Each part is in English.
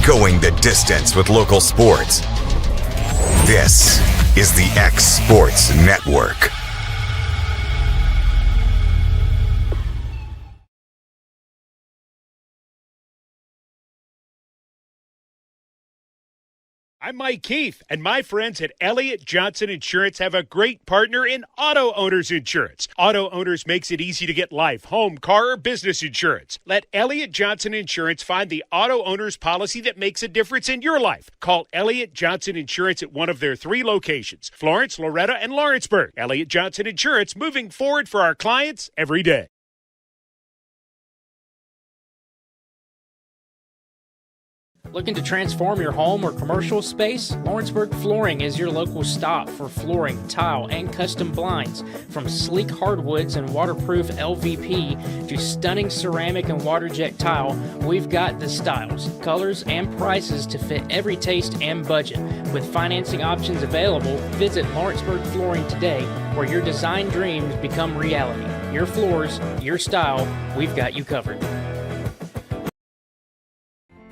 going the distance with local sports. This is the X Sports Network. I'm Mike Keith, and my friends at Elliott Johnson Insurance have a great partner in Auto Owners Insurance. Auto Owners makes it easy to get life, home, car, or business insurance. Let Elliott Johnson Insurance find the Auto Owners policy that makes a difference in your life. Call Elliott Johnson Insurance at one of their 3 locations, Florence, Loretto, and Lawrenceburg. Elliott Johnson Insurance, moving forward for our clients every day. Looking to transform your home or commercial space? Lawrenceburg Flooring is your local stop for flooring, tile, and custom blinds. From sleek hardwoods and waterproof LVP to stunning ceramic and water jet tile, we've got the styles, colors, and prices to fit every taste and budget. With financing options available, visit Lawrenceburg Flooring today, where your design dreams become reality. Your floors, your style, we've got you covered.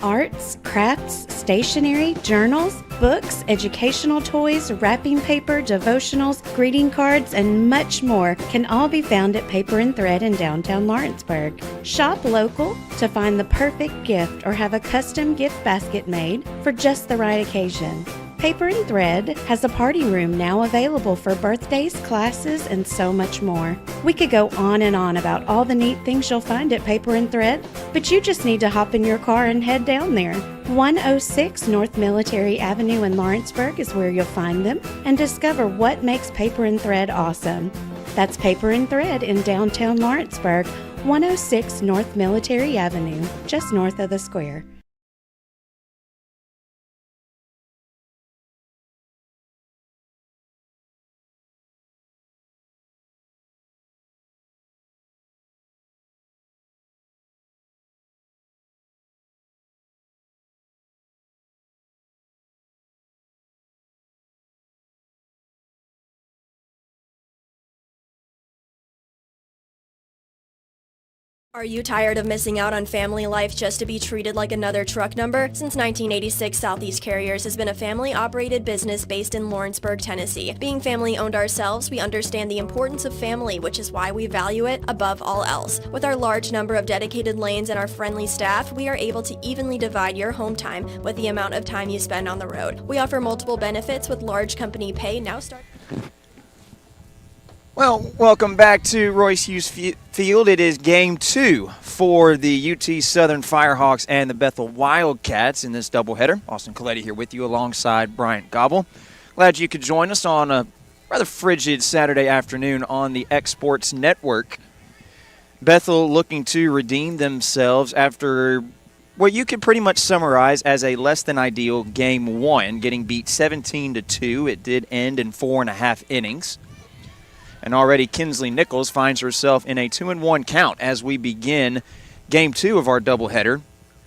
Arts, crafts, stationery, journals, books, educational toys, wrapping paper, devotionals, greeting cards, and much more can all be found at Paper and Thread in downtown Lawrenceburg. Shop local to find the perfect gift or have a custom gift basket made for just the right occasion. Paper and Thread has a party room now available for birthdays, classes, and so much more. We could go on and on about all the neat things you'll find at Paper and Thread, but you just need to hop in your car and head down there. 106 North Military Avenue in Lawrenceburg is where you'll find them and discover what makes Paper and Thread awesome. That's Paper and Thread in downtown Lawrenceburg, 106 North Military Avenue, just north of the square. Are you tired of missing out on family life just to be treated like another truck number? Since 1986, Southeast Carriers has been a family-operated business based in Lawrenceburg, Tennessee. Being family-owned ourselves, we understand the importance of family, which is why we value it above all else. With our large number of dedicated lanes and our friendly staff, we are able to evenly divide your home time with the amount of time you spend on the road. We offer multiple benefits with large company pay now start. Well, welcome back to Royce Hughes Field. It is game 2 for the UT Southern Firehawks and the Bethel Wildcats in this doubleheader. Austin Coletti here with you alongside Bryant Gobble. Glad you could join us on a rather frigid Saturday afternoon on the X Sports Network. Bethel looking to redeem themselves after what you could pretty much summarize as a less than ideal game 1, getting beat 17-2. It did end in 4.5 innings. And already Kinsley Nichols finds herself in a 2-1 count as we begin game 2 of our doubleheader.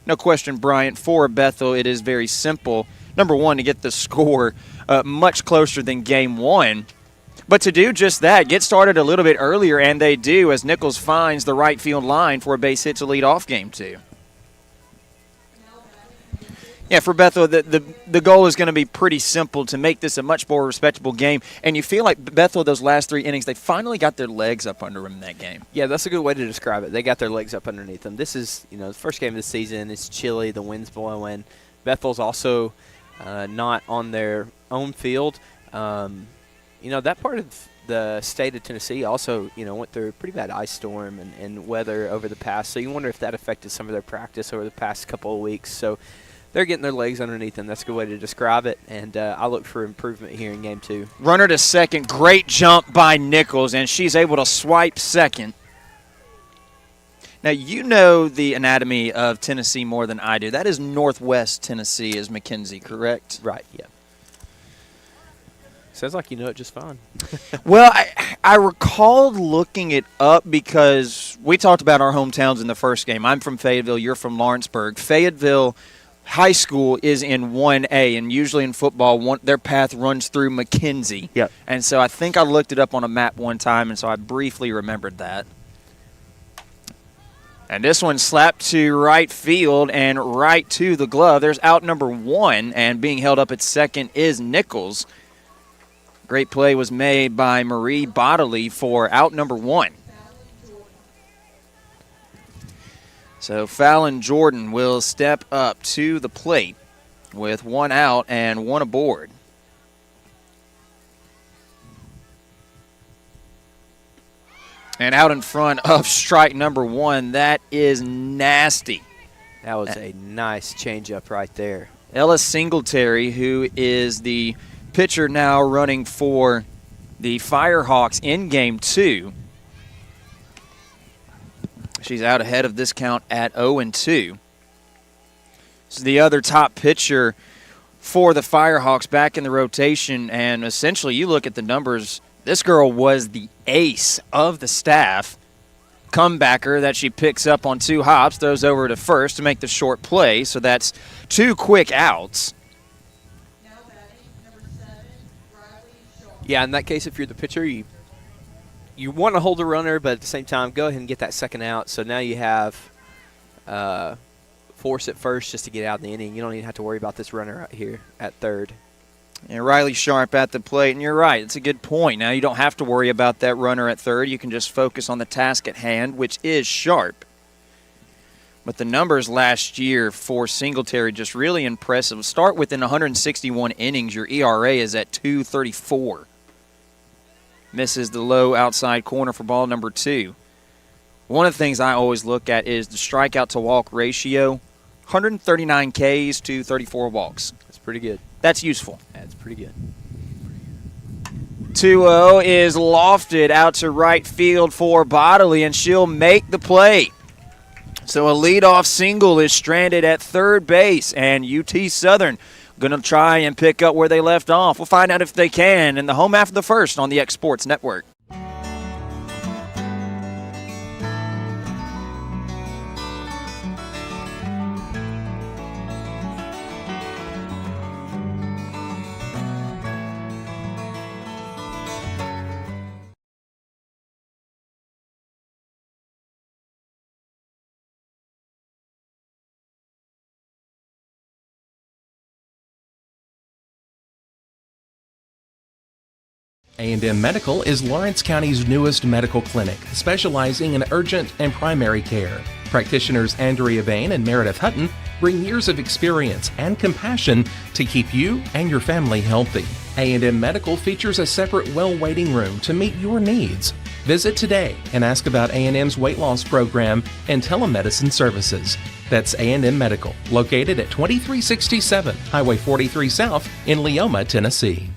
No question, Bryant, for Bethel, it is very simple. Number 1, to get the score much closer than game 1. But to do just that, get started a little bit earlier, and they do as Nichols finds the right field line for a base hit to lead off game 2. Yeah, for Bethel, the goal is going to be pretty simple to make this a much more respectable game. And you feel like Bethel, those last 3 innings, they finally got their legs up under them in that game. Yeah, that's a good way to describe it. They got their legs up underneath them. This is, the first game of the season. It's chilly. The wind's blowing. Bethel's also not on their own field. That part of the state of Tennessee also, went through a pretty bad ice storm and weather over the past. So you wonder if that affected some of their practice over the past couple of weeks. So they're getting their legs underneath them. That's a good way to describe it, and I look for improvement here in game 2. Runner to second. Great jump by Nichols, and she's able to swipe second. Now, you know the anatomy of Tennessee more than I do. That is Northwest Tennessee, is McKenzie, correct? Right, yeah. Sounds like you know it just fine. Well, I recalled looking it up because we talked about our hometowns in the first game. I'm from Fayetteville. You're from Lawrenceburg. Fayetteville High School is in 1A, and usually in football, their path runs through McKenzie. Yep. And so I think I looked it up on a map one time, and so I briefly remembered that. And this one slapped to right field and right to the glove. There's out number 1, and being held up at second is Nichols. Great play was made by Marie Bodley for out number 1. So Fallon Jordan will step up to the plate with 1 out and 1 aboard. And out in front of strike number 1, that is nasty. That was a nice changeup right there. Ella Singletary, who is the pitcher now running for the Firehawks in Game 2. She's out ahead of this count at 0-2. This is the other top pitcher for the Firehawks back in the rotation, and essentially you look at the numbers, this girl was the ace of the staff. Comebacker that she picks up on 2 hops, throws over to first to make the short play, so that's 2 quick outs. Yeah, in that case, if you're the pitcher, you want to hold the runner, but at the same time, go ahead and get that second out. So now you have force at first just to get out of the inning. You don't even have to worry about this runner right here at third. And Riley Sharp at the plate, and you're right, it's a good point. Now you don't have to worry about that runner at third. You can just focus on the task at hand, which is Sharp. But the numbers last year for Singletary just really impressive. Start within 161 innings, your ERA is at 2.34. Misses the low outside corner for ball number 2. One of the things I always look at is the strikeout to walk ratio. 139 Ks to 34 walks. That's pretty good. That's useful. That's pretty good. 2-0 is lofted out to right field for Bodley, and she'll make the play. So a leadoff single is stranded at third base, and UT Southern going to try and pick up where they left off. We'll find out if they can in the home half of the first on the X Sports Network. A&M Medical is Lawrence County's newest medical clinic, specializing in urgent and primary care. Practitioners Andrea Bain and Meredith Hutton bring years of experience and compassion to keep you and your family healthy. A&M Medical features a separate well waiting room to meet your needs. Visit today and ask about A&M's weight loss program and telemedicine services. That's A&M Medical, located at 2367 Highway 43 South in Leoma, Tennessee.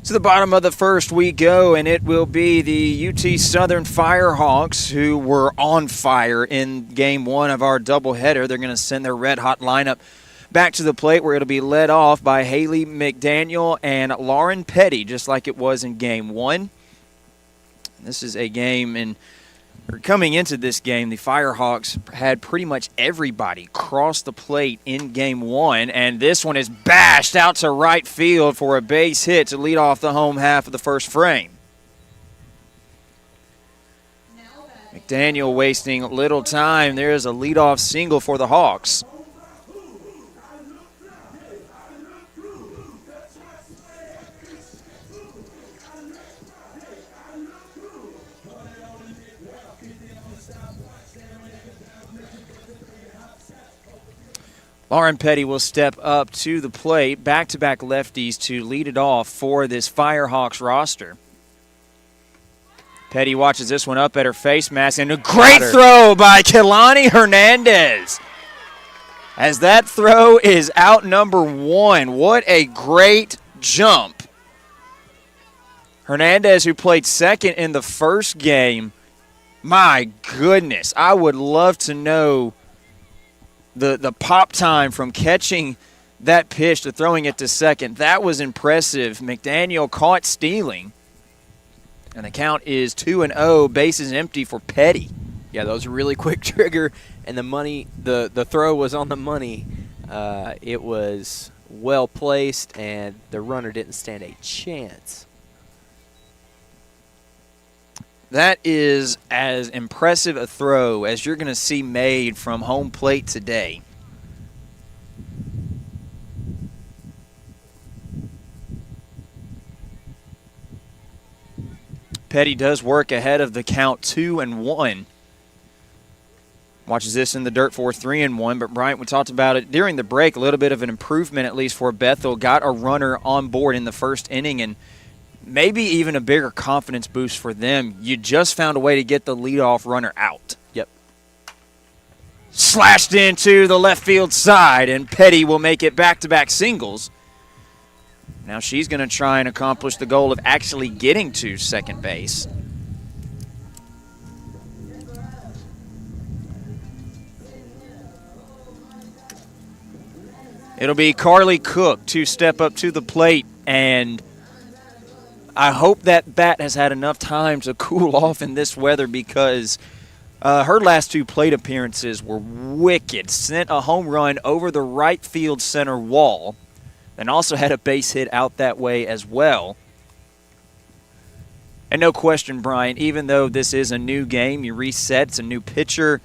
To the bottom of the first we go, and it will be the UT Southern Firehawks, who were on fire in Game 1 of our doubleheader. They're going to send their red-hot lineup back to the plate, where it'll be led off by Haley McDaniel and Lauren Petty, just like it was in Game 1. This is a game coming into this game, the Firehawks had pretty much everybody cross the plate in Game 1, and this one is bashed out to right field for a base hit to lead off the home half of the first frame. McDaniel wasting little time. There's a leadoff single for the Hawks. Lauren Petty will step up to the plate, back-to-back lefties to lead it off for this Firehawks roster. Petty watches this one up at her face mask, and a great throw by Kehlani Hernandez. As that throw is out number one. What a great jump. Hernandez, who played second in the first game, my goodness, I would love to know the pop time from catching that pitch to throwing it to second. That was impressive. McDaniel caught stealing. And the count is 2-0, bases empty for Petty. Yeah, that was a really quick trigger, and the throw was on the money. It was well placed, and the runner didn't stand a chance. That is as impressive a throw as you're going to see made from home plate today. Petty does work ahead of the count 2-1. Watches this in the dirt for 3-1. But, Bryant, we talked about it during the break, a little bit of an improvement at least for Bethel. Got a runner on board in the first inning, and maybe even a bigger confidence boost for them. You just found a way to get the leadoff runner out. Yep. Slashed into the left field side, and Petty will make it back-to-back singles. Now she's going to try and accomplish the goal of actually getting to second base. It'll be Carly Cook to step up to the plate, and I hope that bat has had enough time to cool off in this weather, because her last two plate appearances were wicked. Sent a home run over the right field center wall, and also had a base hit out that way as well. And no question, Brian, even though this is a new game, you reset, it's a new pitcher,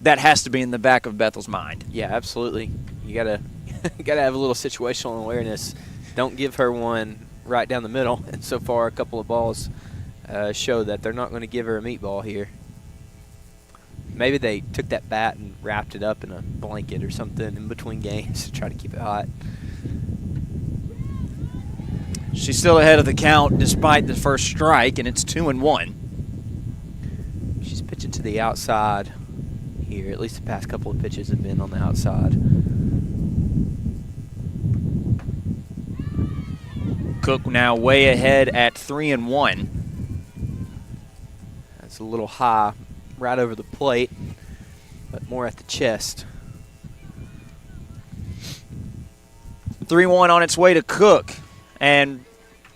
that has to be in the back of Bethel's mind. Yeah, absolutely. You gotta have a little situational awareness. Don't give her one right down the middle. And so far, a couple of balls show that they're not going to give her a meatball here. Maybe they took that bat and wrapped it up in a blanket or something in between games to try to keep it hot. She's still ahead of the count despite the first strike, and it's 2-1. She's pitching to the outside here. At least the past couple of pitches have been on the outside. Cook now way ahead at 3-1. That's a little high right over the plate, but more at the chest. 3-1 on its way to Cook. And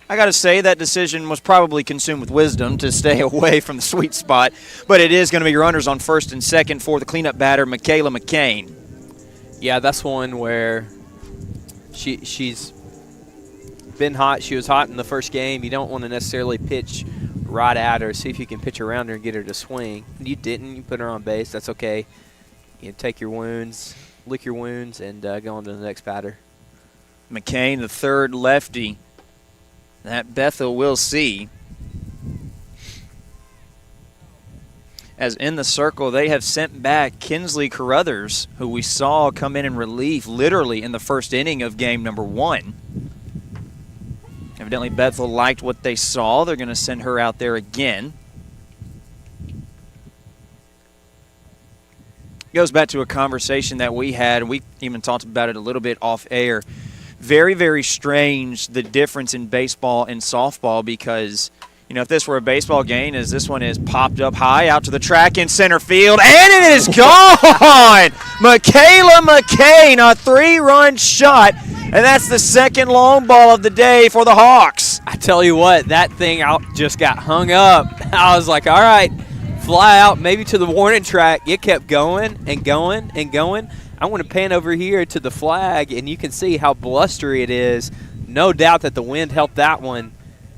I got to say, that decision was probably consumed with wisdom to stay away from the sweet spot. But it is going to be runners on first and second for the cleanup batter, Michaela McCain. Yeah, that's one where she's been hot. She was hot in the first game. You don't want to necessarily pitch right at her. See if you can pitch around her and get her to swing. You didn't. You put her on base. That's okay. You take your wounds, lick your wounds, and go on to the next batter. McCain, the third lefty that Bethel will see. As in the circle, they have sent back Kinsley Carruthers, who we saw come in relief literally in the first inning of game number 1. Evidently, Bethel liked what they saw. They're going to send her out there again. Goes back to a conversation that we had. We even talked about it a little bit off air. Very, very strange, the difference in baseball and softball, because, you know, if this were a baseball game, as this one is popped up high out to the track in center field, and it is gone! Michaela McCain, a 3-run shot, and that's the second long ball of the day for the Hawks. I tell you what, that thing out just got hung up. I was like, all right, fly out maybe to the warning track. It kept going and going and going. I want to pan over here to the flag, and you can see how blustery it is. No doubt that the wind helped that one,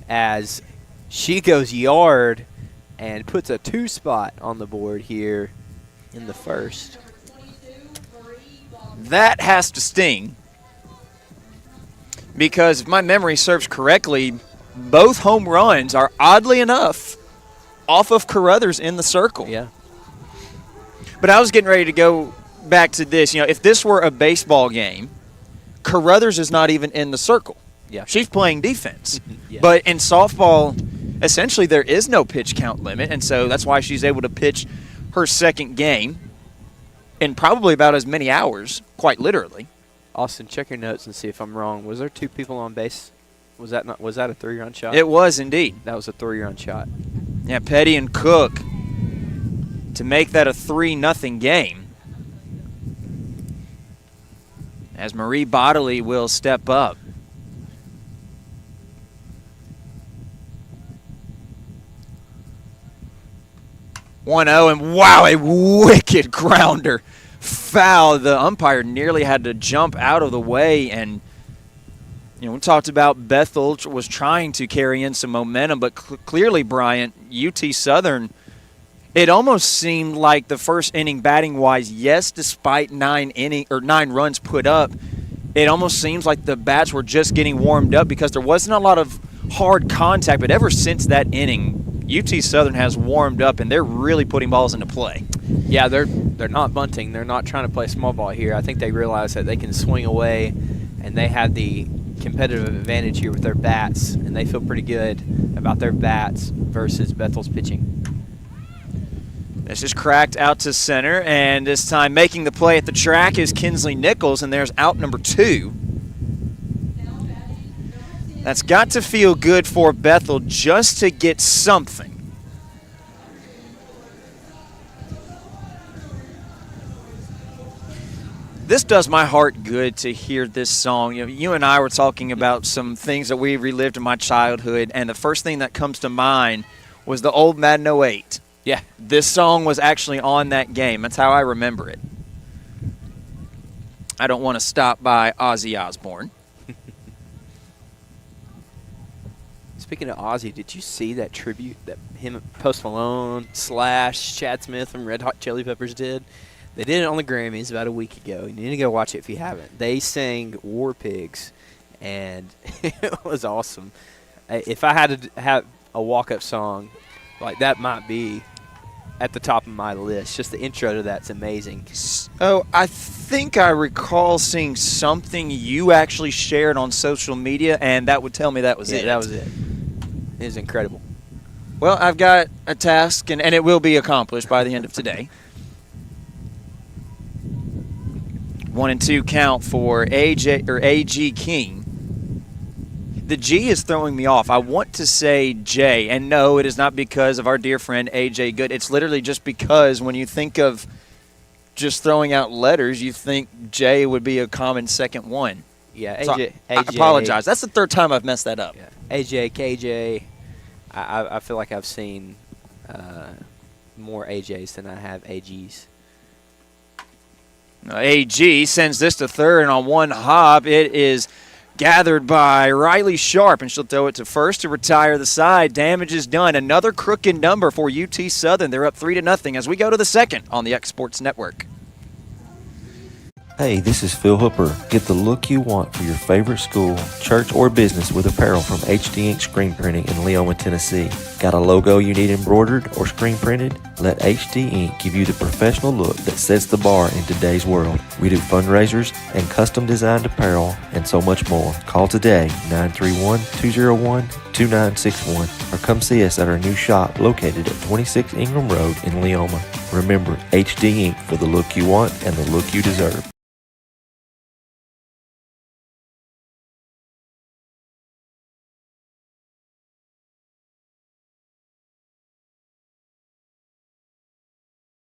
as she goes yard and puts a 2 spot on the board here in the first. That has to sting, because if my memory serves correctly, both home runs are, oddly enough, off of Carruthers in the circle. Yeah. But I was getting ready to go back to this. You know, if this were a baseball game, Carruthers is not even in the circle. Yeah. She's playing defense. Yeah. But in softball, essentially there is no pitch count limit, and so that's why she's able to pitch her second game in probably about as many hours, quite literally. Austin, check your notes and see if I'm wrong. Was there 2 people on base? Was that a 3-run shot? It was indeed. That was a 3-run shot. Yeah, Petty and Cook to make that a 3-0 game, as Marie Bodley will step up. (1-0), and wow, a wicked grounder. Foul. The umpire nearly had to jump out of the way, and we talked about Bethel was trying to carry in some momentum, but clearly, Bryant, UT Southern, it almost seemed like the first inning batting-wise, yes, despite 9 runs put up, it almost seems like the bats were just getting warmed up because there wasn't a lot of hard contact, but ever since that inning, UT Southern has warmed up, and they're really putting balls into play. Yeah, they're not bunting. They're not trying to play small ball here. I think they realize that they can swing away, and they have the competitive advantage here with their bats, and they feel pretty good about their bats versus Bethel's pitching. This is cracked out to center, and this time making the play at the track is Kinsley Nichols, and there's out number 2. That's got to feel good for Bethel just to get something. This does my heart good to hear this song. You and I were talking about some things that we relived in my childhood, and the first thing that comes to mind was the old Madden 08. Yeah. This song was actually on that game. That's how I remember it. I don't want to stop by Ozzy Osbourne. Speaking of Ozzy, did you see that tribute that him, Post Malone, Slash, Chad Smith from Red Hot Chili Peppers did? They did it on the Grammys about a week ago. You need to go watch it if you haven't. They sang War Pigs, and it was awesome. If I had to have a walk-up song, like that might be at the top of my list. Just the intro to that's amazing. Oh, I think I recall seeing something you actually shared on social media, and that would tell me that was it. That was it. It is incredible. Well, I've got a task, and it will be accomplished by the end of today. 1-2 count for AG King. The G is throwing me off. I want to say J, and no, it is not because of our dear friend AJ Good. It's literally just because when you think of just throwing out letters, you think J would be a common second one. Yeah, AJ. So I apologize. That's the third time I've messed that up. Yeah. AJ, KJ. I feel like I've seen more AJs than I have AGs. AG sends this to third, and on one hop, it is gathered by Riley Sharp, and she'll throw it to first to retire the side. Damage is done. Another crooked number for UT Southern. They're up 3-0 as we go to the second on the X Sports Network. Hey, this is Phil Hooper. Get the look you want for your favorite school, church, or business with apparel from HD Ink Screen Printing in Leoma, Tennessee. Got a logo you need embroidered or screen printed? Let HD Ink give you the professional look that sets the bar in today's world. We do fundraisers and custom designed apparel and so much more. Call today, 931-201-2961, or come see us at our new shop located at 26 Ingram Road in Leoma. Remember, HD Ink for the look you want and the look you deserve.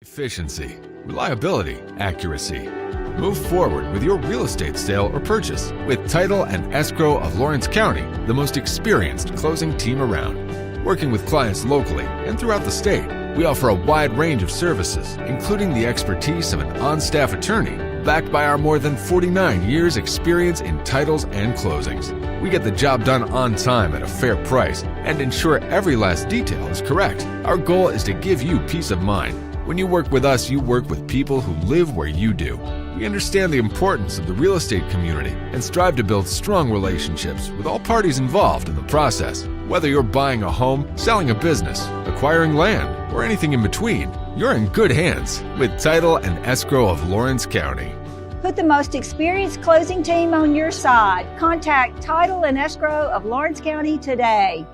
Efficiency, reliability, accuracy. Move forward with your real estate sale or purchase with Title and Escrow of Lawrence County, the most experienced closing team around. Working with clients locally and throughout the state, we offer a wide range of services, including the expertise of an on-staff attorney, backed by our more than 49 years experience in titles and closings. We get the job done on time at a fair price and ensure every last detail is correct. Our goal is to give you peace of mind. When you work with us, you work with people who live where you do. We understand the importance of the real estate community and strive to build strong relationships with all parties involved in the process. Whether you're buying a home, selling a business, acquiring land, or anything in between, you're in good hands with Title and Escrow of Lawrence County. Put the most experienced closing team on your side. Contact Title and Escrow of Lawrence County today.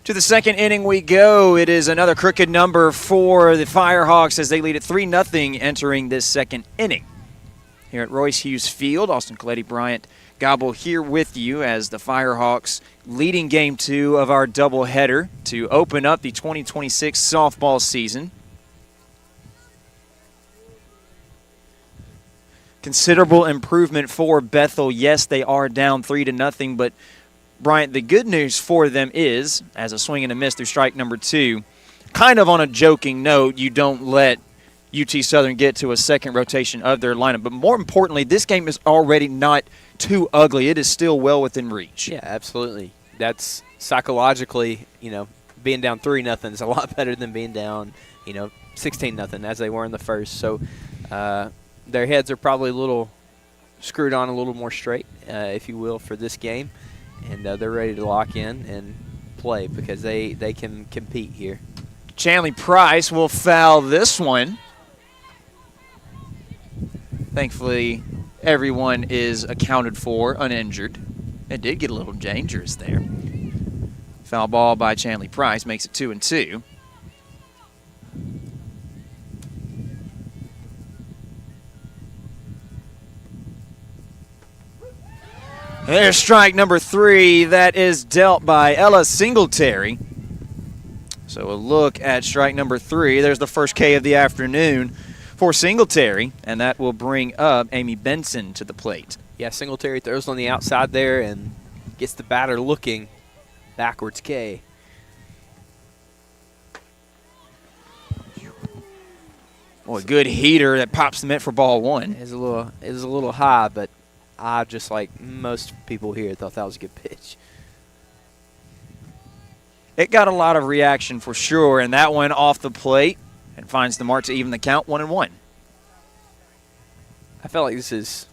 To the second inning we go. It is another crooked number for the Firehawks as they lead at 3-0 entering this second inning. Here at Royce Hughes Field, Austin Coletti, Bryant Gobble here with you as the Firehawks leading Game 2 of our doubleheader to open up the 2026 softball season. Considerable improvement for Bethel. Yes, they are down 3-0, but Bryant, the good news for them is, as a swing and a miss through strike number 2, kind of on a joking note, you don't let UT Southern get to a second rotation of their lineup. But more importantly, this game is already not too ugly. It is still well within reach. Yeah, absolutely. That's psychologically, being down 3-0 is a lot better than being down, 16-0 as they were in the first. So their heads are probably a little screwed on a little more straight, if you will, for this game. And they're ready to lock in and play because they can compete here. Chanley Price will foul this one. Thankfully, everyone is accounted for, uninjured. It did get a little dangerous there. Foul ball by Chanley Price makes it 2-2. There's strike number 3. That is dealt by Ella Singletary. So a look at strike number 3. There's the first K of the afternoon for Singletary, and that will bring up Amy Benson to the plate. Yeah, Singletary throws on the outside there and gets the batter looking backwards K. Boy, a good heater that pops the mitt for ball 1. It was a little high, but I, just like most people here, thought that was a good pitch. It got a lot of reaction for sure, and that one off the plate and finds the mark to even the count 1-1. I felt like this is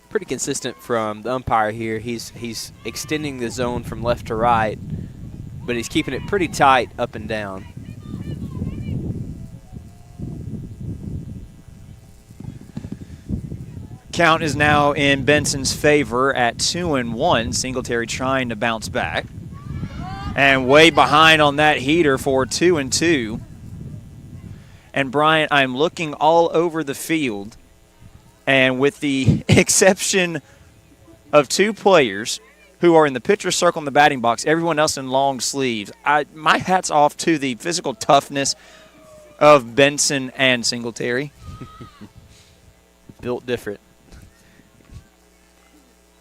pretty consistent from the umpire here. He's extending the zone from left to right, but he's keeping it pretty tight up and down. Count is now in Benson's favor at 2-1. Singletary trying to bounce back. And way behind on that heater for 2-2. And Bryant, I'm looking all over the field, and with the exception of 2 players who are in the pitcher's circle in the batting box, everyone else in long sleeves, my hat's off to the physical toughness of Benson and Singletary. Built different.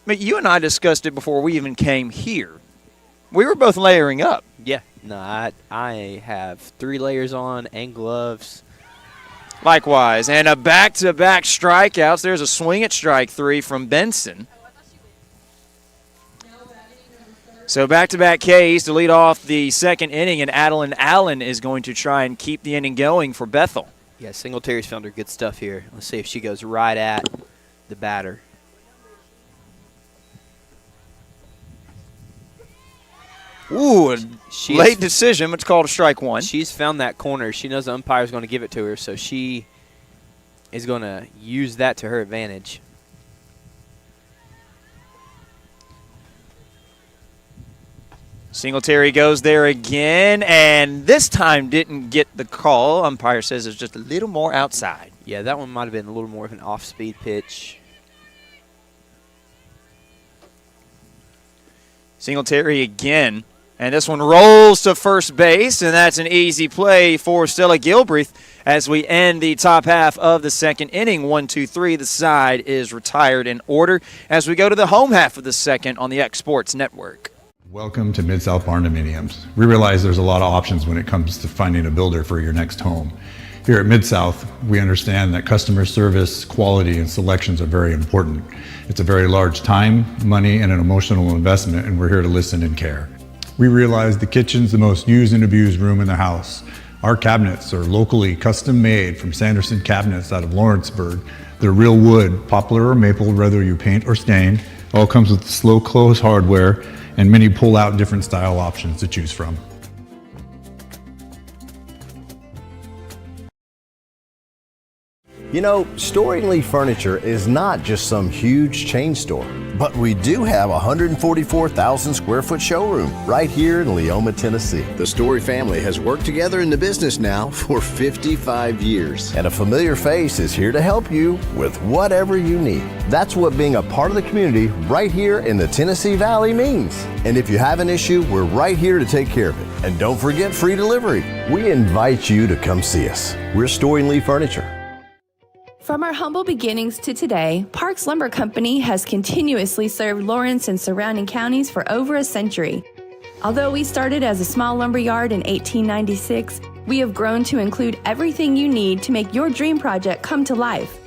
But you and I discussed it before we even came here. We were both layering up. Yeah. No, I have 3 layers on and gloves. Likewise. And a back-to-back strikeouts. There's a swing at strike 3 from Benson. So back-to-back Ks to lead off the second inning, and Adeline Allen is going to try and keep the inning going for Bethel. Yeah, Singletary's found her good stuff here. Let's see if she goes right at the batter. Ooh, late decision. It's called a strike 1. She's found that corner. She knows the umpire's going to give it to her, so she is going to use that to her advantage. Singletary goes there again, and this time didn't get the call. Umpire says it's just a little more outside. Yeah, that one might have been a little more of an off-speed pitch. Singletary again. And this one rolls to first base, and that's an easy play for Stella Gilbreth as we end the top half of the second inning. 1-2-3, the side is retired in order as we go to the home half of the second on the X Sports Network. Welcome to Mid-South Barndominiums. We realize there's a lot of options when it comes to finding a builder for your next home. Here at Mid-South, we understand that customer service, quality, and selections are very important. It's a very large time, money, and an emotional investment, and we're here to listen and care. We realize the kitchen's the most used and abused room in the house. Our cabinets are locally custom made from Sanderson Cabinets out of Lawrenceburg. They're real wood, poplar or maple, whether you paint or stain. All comes with slow close hardware and many pull-out different style options to choose from. You know, Storing Lee Furniture is not just some huge chain store. But we do have a 144,000 square foot showroom right here in Leoma, Tennessee. The Story family has worked together in the business now for 55 years. And a familiar face is here to help you with whatever you need. That's what being a part of the community right here in the Tennessee Valley means. And if you have an issue, we're right here to take care of it. And don't forget free delivery. We invite you to come see us. We're Story and Lee Furniture. From our humble beginnings to today, Parks Lumber Company has continuously served Lawrence and surrounding counties for over a century. Although we started as a small lumber yard in 1896, we have grown to include everything you need to make your dream project come to life.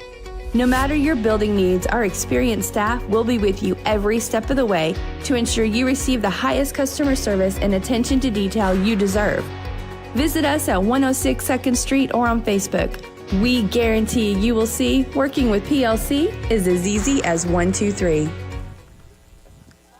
No matter your building needs, our experienced staff will be with you every step of the way to ensure you receive the highest customer service and attention to detail you deserve. Visit us at 106 2nd Street or on Facebook. We guarantee you will see working with PLC is as easy as 1, 2, 3.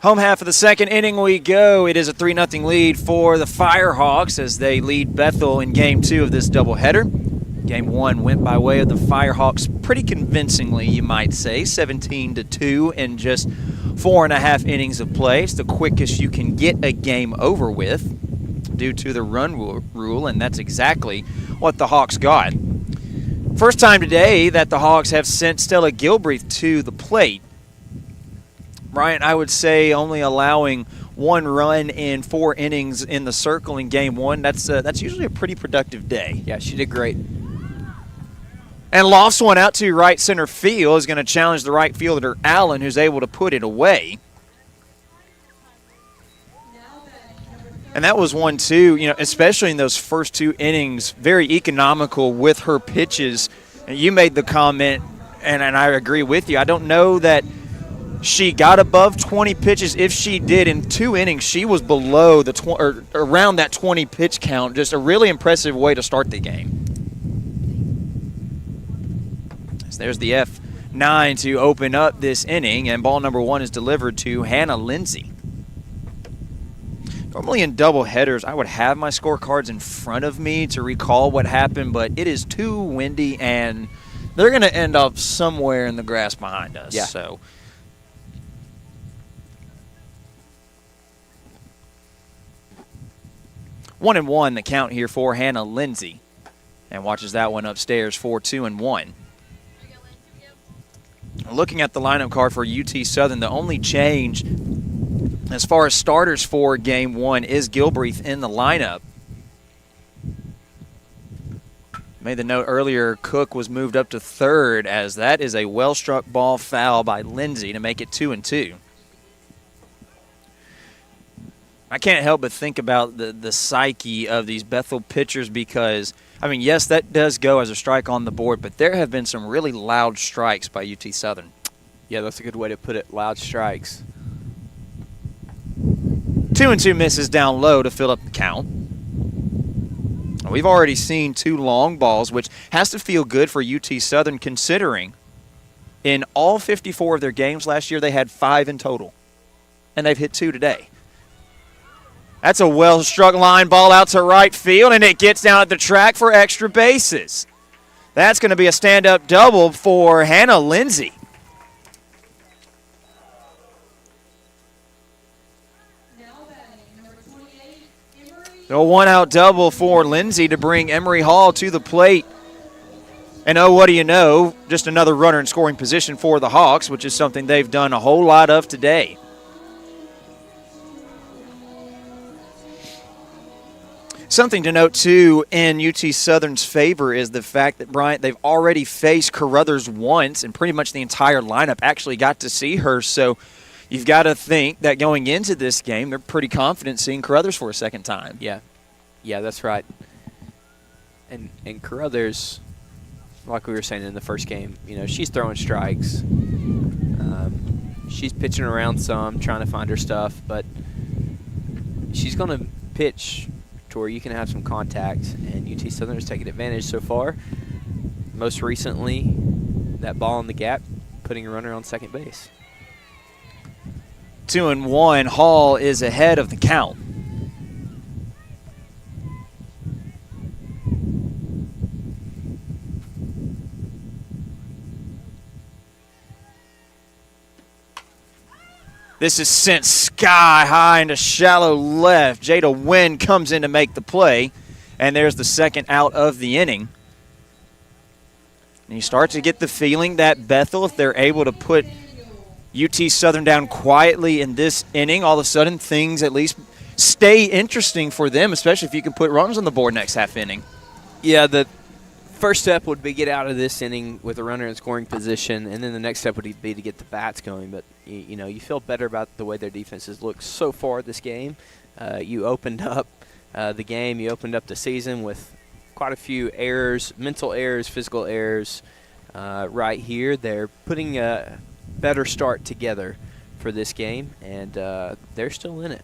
Home half of the second inning we go. It is a 3-0 lead for the Firehawks as they lead Bethel in Game 2 of this doubleheader. Game 1 went by way of the Firehawks pretty convincingly, you might say, 17-2 in just 4.5 innings of play. It's the quickest you can get a game over with due to the run rule, and that's exactly what the Hawks got. First time today that the Hawks have sent Stella Gilbreath to the plate. Bryant, I would say only allowing 1 run in 4 innings in the circle in Game 1. That's usually a pretty productive day. Yeah, she did great. And lofts one out to right center field. Is going to challenge the right fielder, Allen, who's able to put it away. And that was 1-2, especially in those first 2 innings, very economical with her pitches. And you made the comment, and I agree with you. I don't know that she got above 20 pitches. If she did in 2 innings, she was below or around that 20 pitch count. Just a really impressive way to start the game. So there's the F9 to open up this inning, and ball number 1 is delivered to Hannah Lindsay. Normally in double headers, I would have my scorecards in front of me to recall what happened, but it is too windy, and they're going to end up somewhere in the grass behind us. Yeah. So 1-1 the count here for Hannah Lindsay, and watches that one upstairs for 2-1. Looking at the lineup card for UT Southern, the only change as far as starters for Game 1 is Gilbreath in the lineup. Made the note earlier, Cook was moved up to third, as that is a well-struck ball foul by Lindsay to make it 2-2. I can't help but think about the psyche of these Bethel pitchers because, yes, that does go as a strike on the board, but there have been some really loud strikes by UT Southern. Yeah, that's a good way to put it, loud strikes. 2-2 misses down low to fill up the count. We've already seen 2 long balls, which has to feel good for UT Southern considering in all 54 of their games last year, they had 5 in total, and they've hit 2 today. That's a well-struck line ball out to right field, and it gets down at the track for extra bases. That's going to be a stand-up double for Hannah Lindsay. A 1-out double for Lindsay to bring Emery Hall to the plate. And what do you know? Just another runner in scoring position for the Hawks, which is something they've done a whole lot of today. Something to note, too, in UT Southern's favor is the fact that, Bryant, they've already faced Carruthers once, and pretty much the entire lineup actually got to see her. So you've got to think that going into this game, they're pretty confident seeing Carruthers for a second time. Yeah, that's right. And Carruthers, like we were saying in the first game, she's throwing strikes. She's pitching around some, trying to find her stuff, but she's going to pitch to where you can have some contact, and UT Southern has taken advantage so far. Most recently, that ball in the gap, putting a runner on second base. 2-1. Hall is ahead of the count. This is sent sky high into shallow left. Jada Wynn comes in to make the play, and there's the second out of the inning. And you start to get the feeling that Bethel, if they're able to put UT Southern down quietly in this inning, all of a sudden things at least stay interesting for them, especially if you can put runs on the board next half inning. Yeah, the first step would be get out of this inning with a runner in scoring position, and then the next step would be to get the bats going. But, you feel better about the way their defense has looked so far this game. You opened up the game. You opened up the season with quite a few errors, mental errors, physical errors right here. They're putting a better start together for this game, and they're still in it.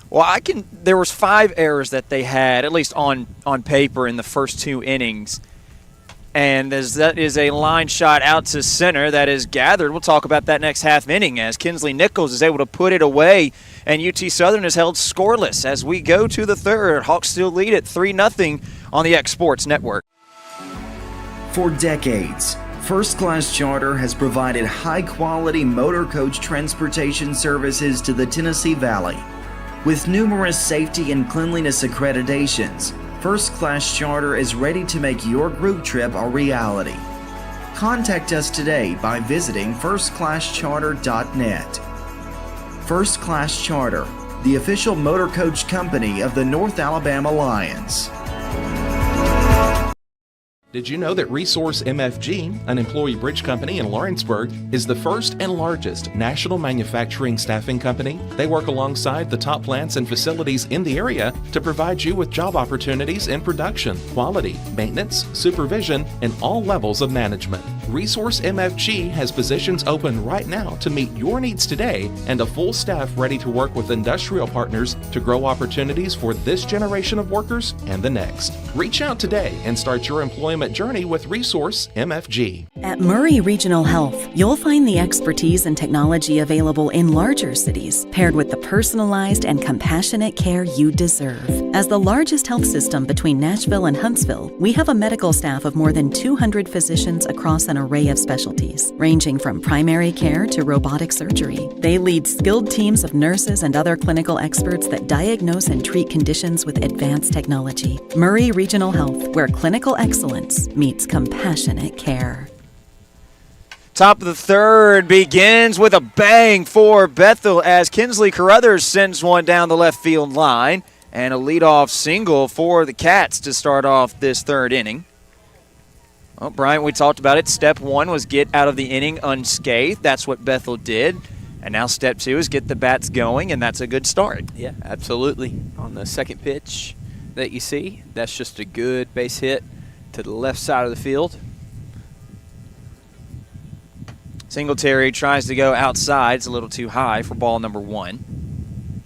Well, there was 5 errors that they had, at least on paper, in the first 2 innings. And that is a line shot out to center that is gathered. We'll talk about that next half inning as Kinsley Nichols is able to put it away, and UT Southern is held scoreless as we go to the third. Hawks still lead at 3-0 on the X Sports Network. For decades, First Class Charter has provided high-quality motor coach transportation services to the Tennessee Valley. With numerous safety and cleanliness accreditations, First Class Charter is ready to make your group trip a reality. Contact us today by visiting firstclasscharter.net. First Class Charter, the official motor coach company of the North Alabama Lions. Did you know that Resource MFG, an employee bridge company in Lawrenceburg, is the first and largest national manufacturing staffing company? They work alongside the top plants and facilities in the area to provide you with job opportunities in production, quality, maintenance, supervision, and all levels of management. Resource MFG has positions open right now to meet your needs today and a full staff ready to work with industrial partners to grow opportunities for this generation of workers and the next. Reach out today and start your employment journey with Resource MFG. At Murray Regional Health, you'll find the expertise and technology available in larger cities, paired with the personalized and compassionate care you deserve. As the largest health system between Nashville and Huntsville, we have a medical staff of more than 200 physicians across an array of specialties, ranging from primary care to robotic surgery. They lead skilled teams of nurses and other clinical experts that diagnose and treat conditions with advanced technology. Murray Regional Health, where clinical excellence meets compassionate care. Top of the third begins with a bang for Bethel as Kinsley Carruthers sends one down the left field line, and a leadoff single for the Cats to start off this third inning. Well, Brian, we talked about it. Step 1 was get out of the inning unscathed. That's what Bethel did. And now step 2 is get the bats going, and that's a good start. Yeah, absolutely. On the second pitch that you see, that's just a good base hit to the left side of the field. Singletary tries to go outside. It's a little too high for ball number 1.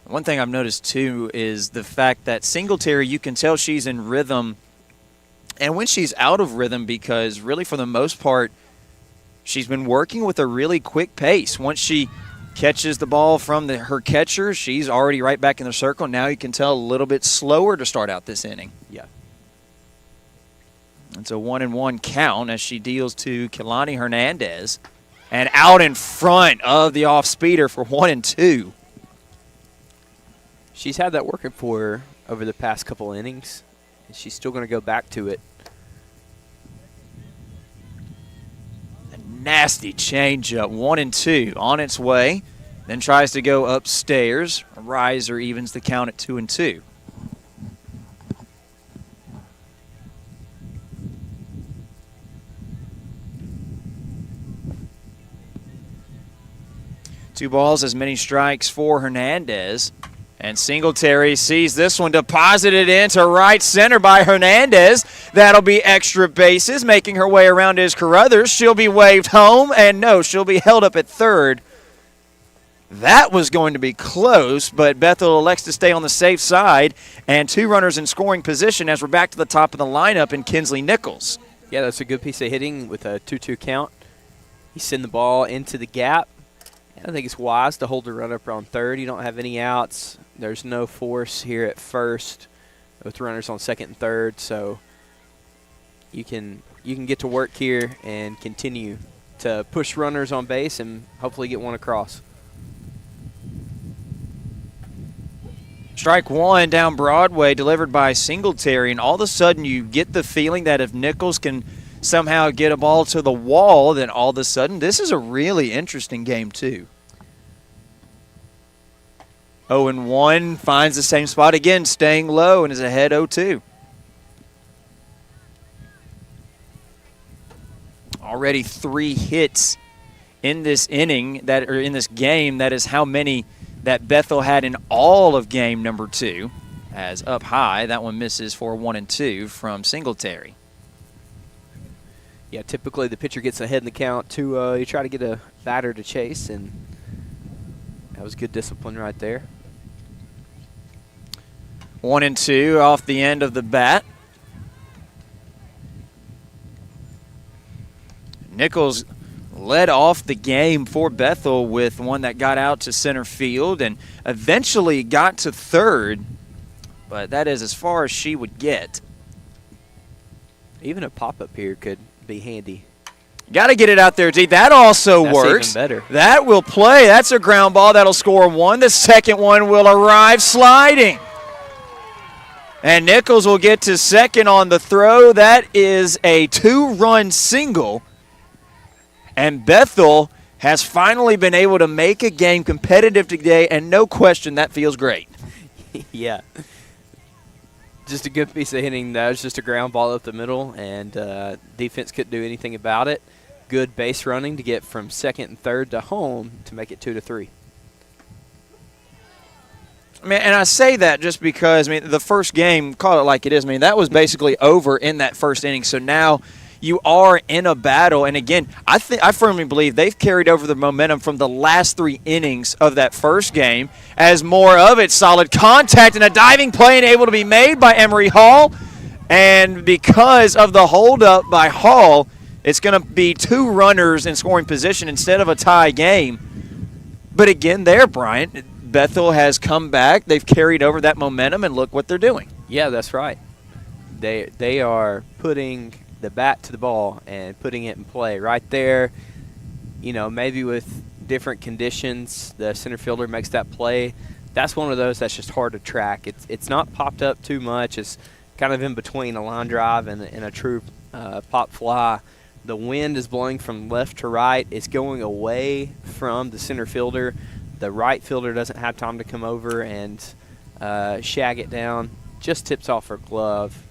One thing I've noticed, too, is the fact that Singletary, you can tell she's in rhythm. And when she's out of rhythm, because really for the most part, she's been working with a really quick pace. Once she catches the ball from her catcher, she's already right back in the circle. Now you can tell a little bit slower to start out this inning. Yeah. It's a 1-1 count as she deals to Kehlani Hernandez. And out in front of the off-speeder for 1-2. She's had that working for her over the past couple innings. She's still going to go back to it. A nasty changeup, 1-2 on its way. Then tries to go upstairs. A riser evens the count at 2-2. Two balls, as many strikes for Hernandez. And Singletary sees this one deposited into right center by Hernandez. That'll be extra bases, making her way around is Carruthers. She'll be waved home, and no, she'll be held up at third. That was going to be close, but Bethel elects to stay on the safe side, and 2 runners in scoring position as we're back to the top of the lineup in Kinsley Nichols. Yeah, that's a good piece of hitting with a 2-2 count. You send the ball into the gap. I think it's wise to hold the runner up on third. You don't have any outs. There's no force here at first with runners on second and third, so you can get to work here and continue to push runners on base and hopefully get one across. Strike one down Broadway, delivered by Singletary, and all of a sudden you get the feeling that if Nichols can somehow get a ball to the wall, then all of a sudden this is a really interesting game too. 0-1 finds the same spot again, staying low, and is ahead 0-2. Already 3 hits in this inning, in this game. That is how many that Bethel had in all of game number 2. As up high, that one misses for 1-2 from Singletary. Yeah, typically the pitcher gets ahead in the count to you try to get a batter to chase, and that was good discipline right there. 1-2 off the end of the bat. Nichols led off the game for Bethel with one that got out to center field and eventually got to third, but that is as far as she would get. Even a pop-up here could be handy. Got to get it out there, D. That also works. Even better. That will play. That's a ground ball. That'll score 1. The second one will arrive sliding. And Nichols will get to second on the throw. That is a 2-run single. And Bethel has finally been able to make a game competitive today, and no question that feels great. Yeah. Just a good piece of hitting. That was just a ground ball up the middle, and defense couldn't do anything about it. Good base running to get from second and third to home to make it 2-3. I mean, and I say that just because, the first game, call it like it is, that was basically over in that first inning. So now you are in a battle, and again, I firmly believe they've carried over the momentum from the last 3 innings of that first game, as more of it solid contact and a diving play and able to be made by Emery Hall, and because of the holdup by Hall, it's going to be 2 runners in scoring position instead of a tie game. But again, there, Bryant, Bethel has come back. They've carried over that momentum, and look what they're doing. Yeah, that's right. They are putting the bat to the ball and putting it in play right there. Maybe with different conditions, the center fielder makes that play. That's one of those that's just hard to track. It's not popped up too much. It's kind of in between a line drive and a true pop fly. The wind is blowing from left to right. It's going away from the center fielder. The right fielder doesn't have time to come over and shag it down. Just tips off her glove.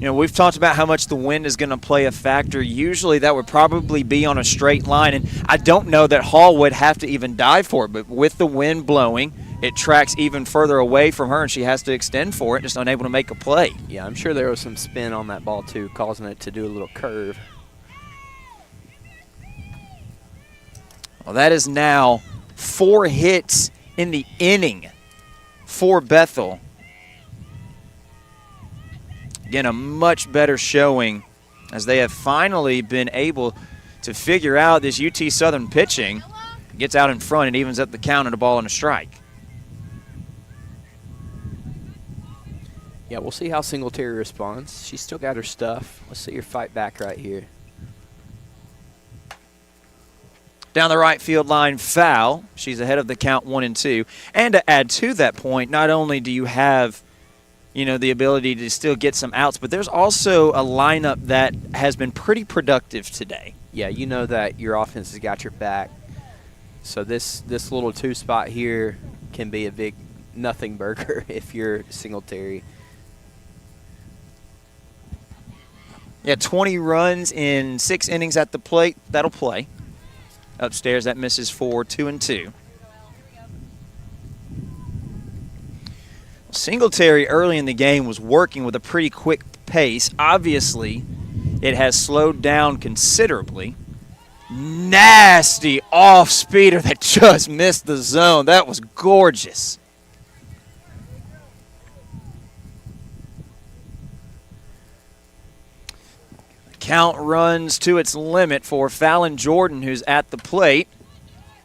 We've talked about how much the wind is going to play a factor. Usually that would probably be on a straight line, and I don't know that Hall would have to even dive for it, but with the wind blowing, it tracks even further away from her, and she has to extend for it, just unable to make a play. Yeah, I'm sure there was some spin on that ball, too, causing it to do a little curve. Well, that is now 4 hits in the inning for Bethel. Again, a much better showing as they have finally been able to figure out this UT Southern pitching. Gets out in front and evens up the count and a ball and a strike. Yeah, we'll see how Singletary responds. She's still got her stuff. Let's see her fight back right here. Down the right field line, foul. She's ahead of the count 1-2. And to add to that point, not only do you have the ability to still get some outs, but there's also a lineup that has been pretty productive today. Yeah, that your offense has got your back. So this little 2 spot here can be a big nothing burger if you're Singletary. Yeah, 20 runs in 6 innings at the plate. That'll play. Upstairs, that misses for 2-2. Singletary early in the game was working with a pretty quick pace. Obviously, it has slowed down considerably. Nasty off-speeder that just missed the zone. That was gorgeous. The count runs to its limit for Fallon Jordan, who's at the plate,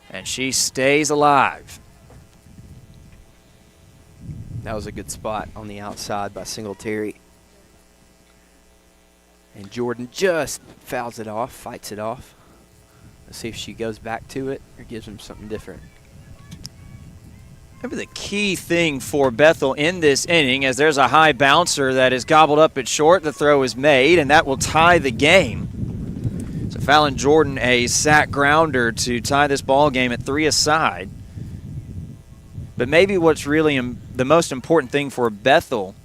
and she stays alive. That was a good spot on the outside by Singletary. And Jordan just fouls it off, fights it off. Let's see if she goes back to it or gives him something different. Maybe the key thing for Bethel in this inning, as there's a high bouncer that is gobbled up at short, the throw is made, and that will tie the game. So Fallon Jordan a sack grounder to tie this ball game at 3 aside. But maybe what's really the most important thing for Bethel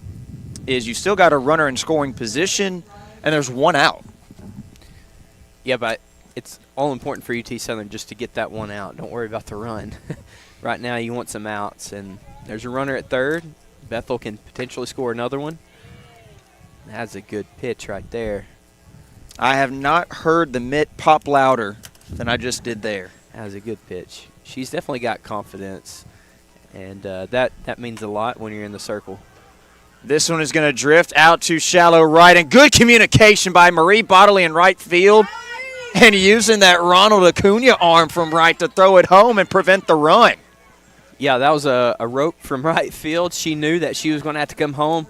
is you still got a runner in scoring position, and there's one out. Yeah, but it's all important for UT Southern just to get that one out. Don't worry about the run. Right now you want some outs, and there's a runner at third. Bethel can potentially score another one. That's a good pitch right there. I have not heard the mitt pop louder than I just did there. That was a good pitch. She's definitely got confidence, and that means a lot when you're in the circle. This one is going to drift out to shallow right, and good communication by Marie Bodley in right field, and using that Ronald Acuna arm from right to throw it home and prevent the run. Yeah, that was a rope from right field. She knew that she was going to have to come home.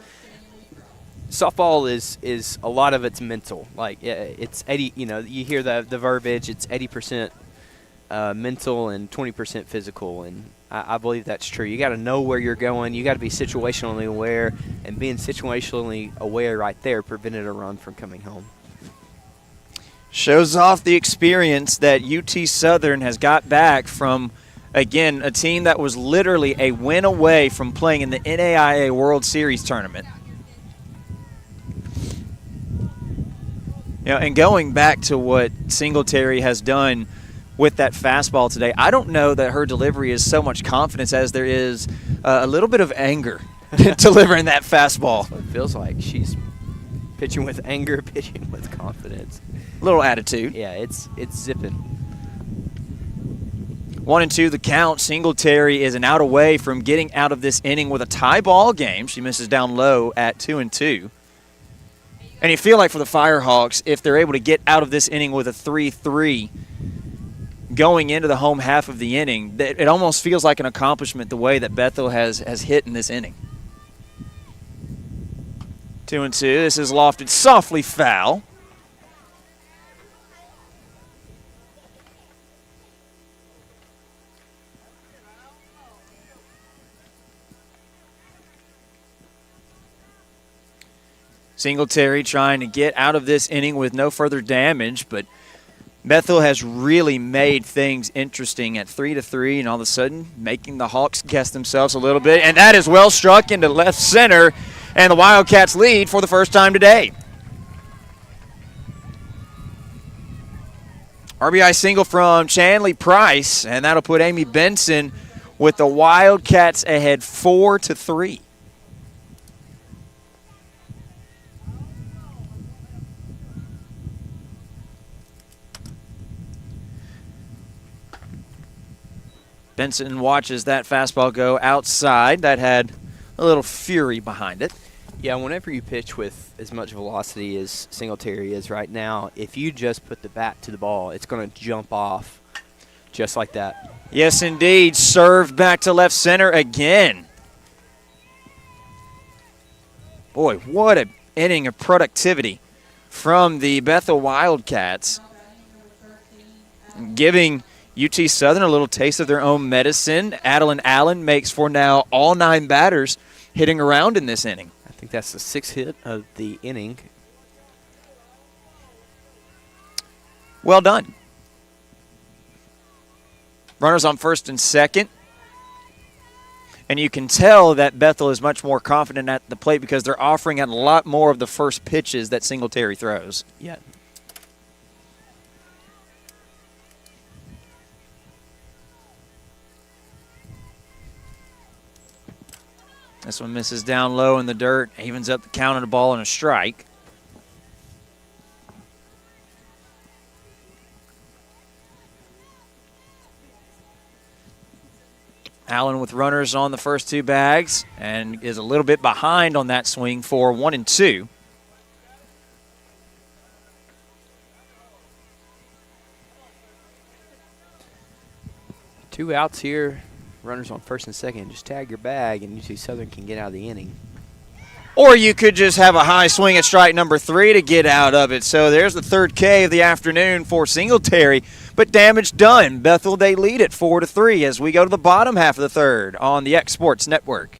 Softball is a lot of it's mental. Like it's 80. You know, you hear the verbiage. It's 80% mental and 20% physical, and I believe that's true. You got to know where you're going. You got to be situationally aware, and being situationally aware right there prevented a run from coming home. Shows off the experience that UT Southern has got back from, again, a team that was literally a win away from playing in the NAIA World Series tournament. You know, and going back to what Singletary has done with that fastball today, I don't know that her delivery is so much confidence as there is a little bit of anger delivering that fastball. That's what it feels like. She's pitching with anger, pitching with confidence. Little attitude. Yeah, it's zipping. 1-2 the count. Singletary is an out away from getting out of this inning with a tie ball game. She misses down low at 2-2. And you feel like for the Firehawks, if they're able to get out of this inning with a 3-3 going into the home half of the inning, it almost feels like an accomplishment the way that Bethel has hit in this inning. 2-2. This is lofted softly foul. Singletary trying to get out of this inning with no further damage, but Bethel has really made things interesting at 3-3, and all of a sudden making the Hawks guess themselves a little bit, and that is well struck into left center, and the Wildcats lead for the first time today. RBI single from Chanley Price, and that'll put Amy Benson with the Wildcats ahead 4-3. Benson watches that fastball go outside. That had a little fury behind it. Yeah, whenever you pitch with as much velocity as Singletary is right now, if you just put the bat to the ball, it's going to jump off just like that. Yes, indeed. Served back to left center again. Boy, what an inning of productivity from the Bethel Wildcats, giving UT Southern a little taste of their own medicine. Adeline Allen makes for now all 9 batters hitting around in this inning. I think that's the 6th hit of the inning. Well done. Runners on first and second. And you can tell that Bethel is much more confident at the plate because they're offering a lot more of the first pitches that Singletary throws. Yeah. This one misses down low in the dirt, evens up the count on the ball and a strike. Allen with runners on the first 2 bags and is a little bit behind on that swing for 1-2. Two outs here. Runners on first and second. Just tag your bag, and UT Southern can get out of the inning. Or you could just have a high swing at strike number 3 to get out of it. So there's the third K of the afternoon for Singletary. But damage done. Bethel, they lead it 4-3 as we go to the bottom half of the third on the X Sports Network.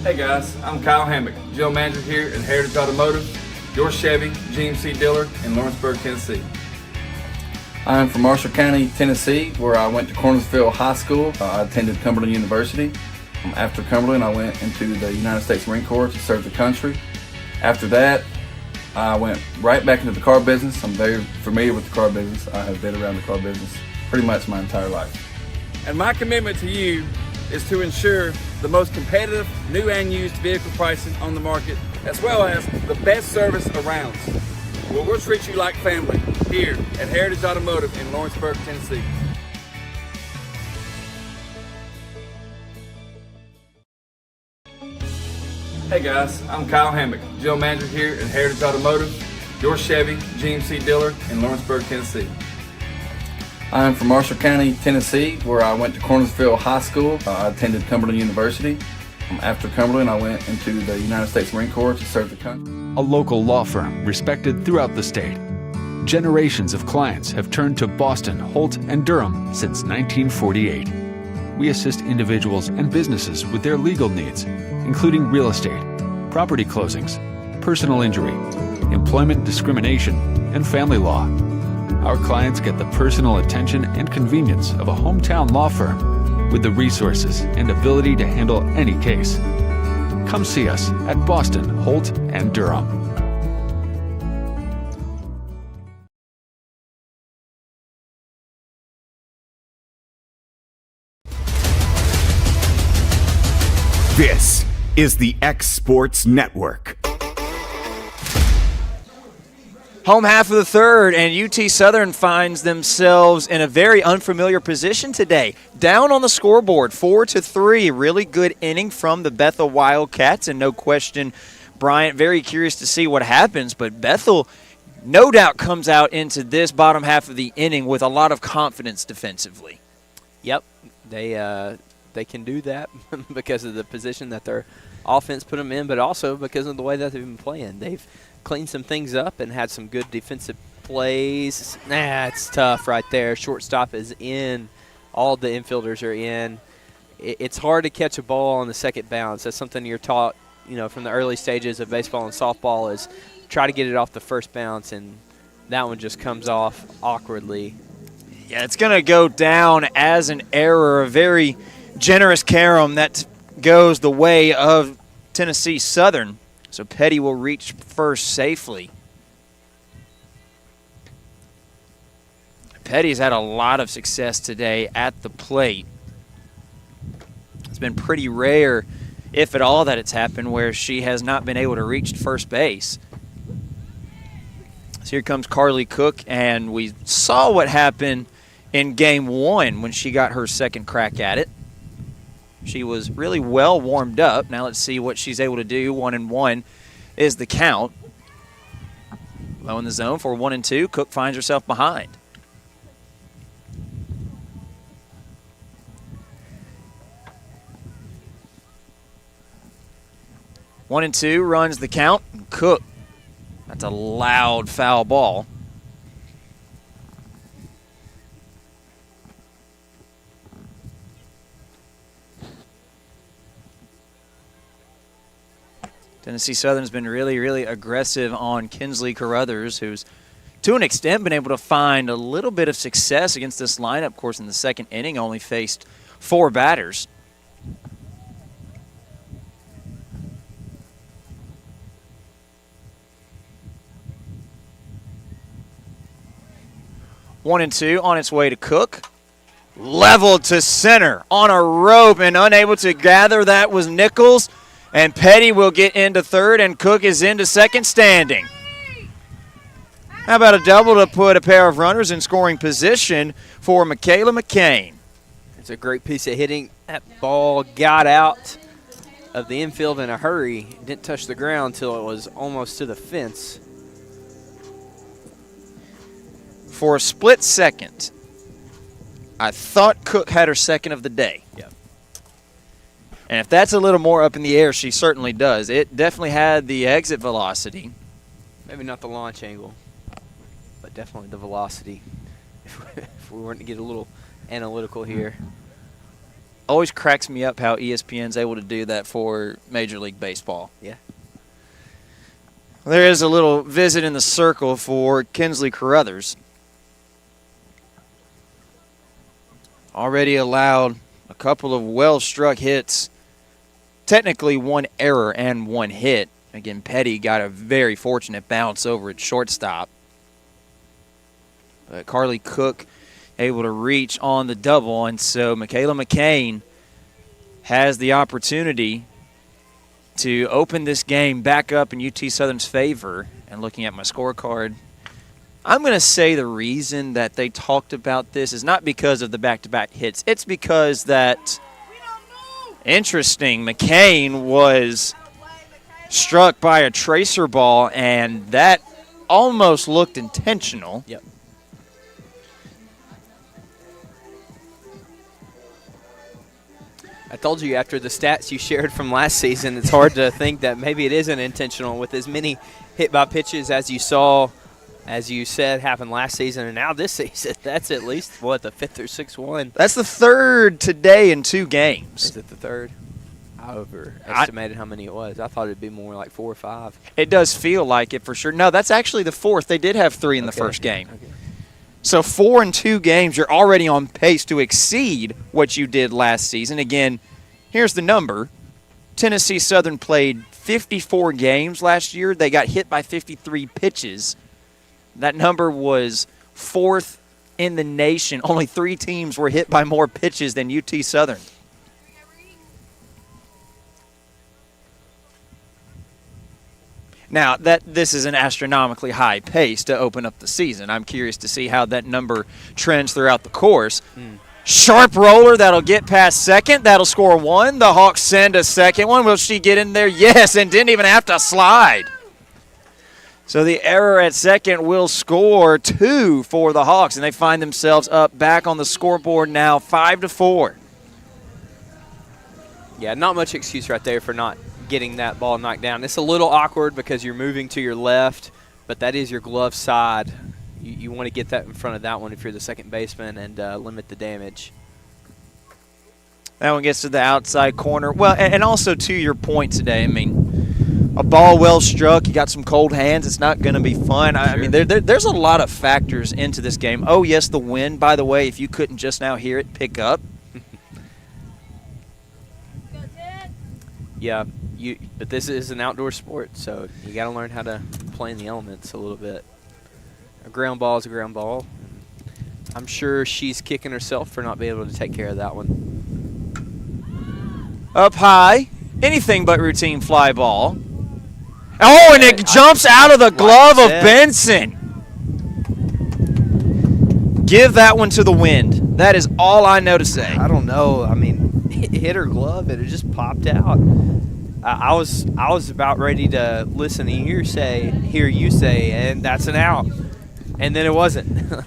Hey guys, I'm Kyle Hammock, General Manager here at Heritage Automotive, your Chevy GMC dealer in Lawrenceburg, Tennessee. I'm from Marshall County, Tennessee, where I went to Cornersville High School. I attended Cumberland University. After Cumberland, I went into the United States Marine Corps to serve the country. After that, I went right back into the car business. I'm very familiar with the car business. I have been around the car business pretty much my entire life. And my commitment to you is to ensure the most competitive new and used vehicle pricing on the market, as well as the best service around. Well, we'll treat you like family here at Heritage Automotive in Lawrenceburg, Tennessee. Hey guys, I'm Kyle Hammock, General Manager here at Heritage Automotive, your Chevy GMC dealer in Lawrenceburg, Tennessee. I'm from Marshall County, Tennessee, where I went to Cornersville High School. I attended Cumberland University. After Cumberland, I went into the United States Marine Corps to serve the country. A local law firm respected throughout the state. Generations of clients have turned to Boston, Holt, and Durham since 1948. We assist individuals and businesses with their legal needs, including real estate, property closings, personal injury, employment discrimination, and family law. Our clients get the personal attention and convenience of a hometown law firm with the resources and ability to handle any case. Come see us at Boston, Holt, and Durham. This is the X Sports Network. Home half of the third, and UT Southern finds themselves in a very unfamiliar position today. Down on the scoreboard, 4-3. Really good inning from the Bethel Wildcats, and no question, Bryant, very curious to see what happens. But Bethel, no doubt, comes out into this bottom half of the inning with a lot of confidence defensively. Yep, they can do that because of the position that their offense put them in, but also because of the way that they've been playing. They've cleaned some things up and had some good defensive plays. It's tough right there. Shortstop is in. All the infielders are in. It's hard to catch a ball on the second bounce. That's something you're taught, from the early stages of baseball and softball is try to get it off the first bounce, and that one just comes off awkwardly. Yeah, it's going to go down as an error, a very generous carom that goes the way of Tennessee Southern. So Petty will reach first safely. Petty's had a lot of success today at the plate. It's been pretty rare, if at all, that it's happened where she has not been able to reach first base. So here comes Carly Cook, and we saw what happened in Game 1 when she got her second crack at it. She was really well warmed up. Now let's see what she's able to do. 1-1 is the count. Low in the zone for 1-2. Cook finds herself behind. One and two runs the count. Cook, that's a loud foul ball. Tennessee Southern's been really, really aggressive on Kinsley Carruthers, who's to an extent been able to find a little bit of success against this lineup. Of course, in the second inning, only faced 4 batters. One and two on its way to Cook. Leveled to center on a rope, and unable to gather that was Nichols. And Petty will get into third, and Cook is into second standing. How about a double to put a pair of runners in scoring position for Michaela McCain? It's a great piece of hitting. That ball got out of the infield in a hurry. It didn't touch the ground until it was almost to the fence. For a split second, I thought Cook had her second of the day. Yep. And if that's a little more up in the air, she certainly does. It definitely had the exit velocity. Maybe not the launch angle, but definitely the velocity. If we weren't to get a little analytical here. Always cracks me up how ESPN's able to do that for Major League Baseball. Yeah. There is a little visit in the circle for Kinsley Carruthers. Already allowed a couple of well-struck hits. Technically one error and one hit. Again, Petty got a very fortunate bounce over at shortstop. But Carly Cook able to reach on the double, and so Michaela McCain has the opportunity to open this game back up in UT Southern's favor. And looking at my scorecard, I'm going to say the reason that they talked about this is not because of the back-to-back hits. It's because that, interesting, McCain was struck by a tracer ball, and that almost looked intentional. Yep. I told you after the stats you shared from last season, it's hard to think that maybe it isn't intentional with as many hit by pitches as you saw, as you said, happened last season and now this season. That's at least, what, the fifth or sixth one? That's the third today in 2 games. Is it the third? I overestimated how many it was. I thought it'd be more like 4 or 5. It does feel like it for sure. No, that's actually the fourth. They did have 3 in the first game. Okay. So 4 in 2 games, you're already on pace to exceed what you did last season. Again, here's the number. Tennessee Southern played 54 games last year. They got hit by 53 pitches. That number was 4th in the nation. Only 3 teams were hit by more pitches than UT Southern. Now, this is an astronomically high pace to open up the season. I'm curious to see how that number trends throughout the course. Sharp roller that'll get past second. That'll score 1. The Hawks send a second one. Will she get in there? Yes, and didn't even have to slide. So the error at second will score 2 for the Hawks, and they find themselves up back on the scoreboard now 5-4. Yeah, not much excuse right there for not getting that ball knocked down. It's a little awkward because you're moving to your left, but that is your glove side. You want to get that in front of that one if you're the second baseman and limit the damage. That one gets to the outside corner. Well, and also to your point today, I mean, a ball well struck, you got some cold hands, it's not going to be fun. I mean, there's a lot of factors into this game. Oh, yes, the wind, by the way, if you couldn't just now hear it pick up. Yeah, but this is an outdoor sport, so you got to learn how to play in the elements a little bit. A ground ball is a ground ball. I'm sure she's kicking herself for not being able to take care of that one. Up high, anything but routine fly ball. Oh, and it jumps out of the glove of Benson. Give that one to the wind. That is all I know to say. I don't know. I mean, it hit her glove and it just popped out. I was about ready to listen to hear you say, and that's an out. And then it wasn't.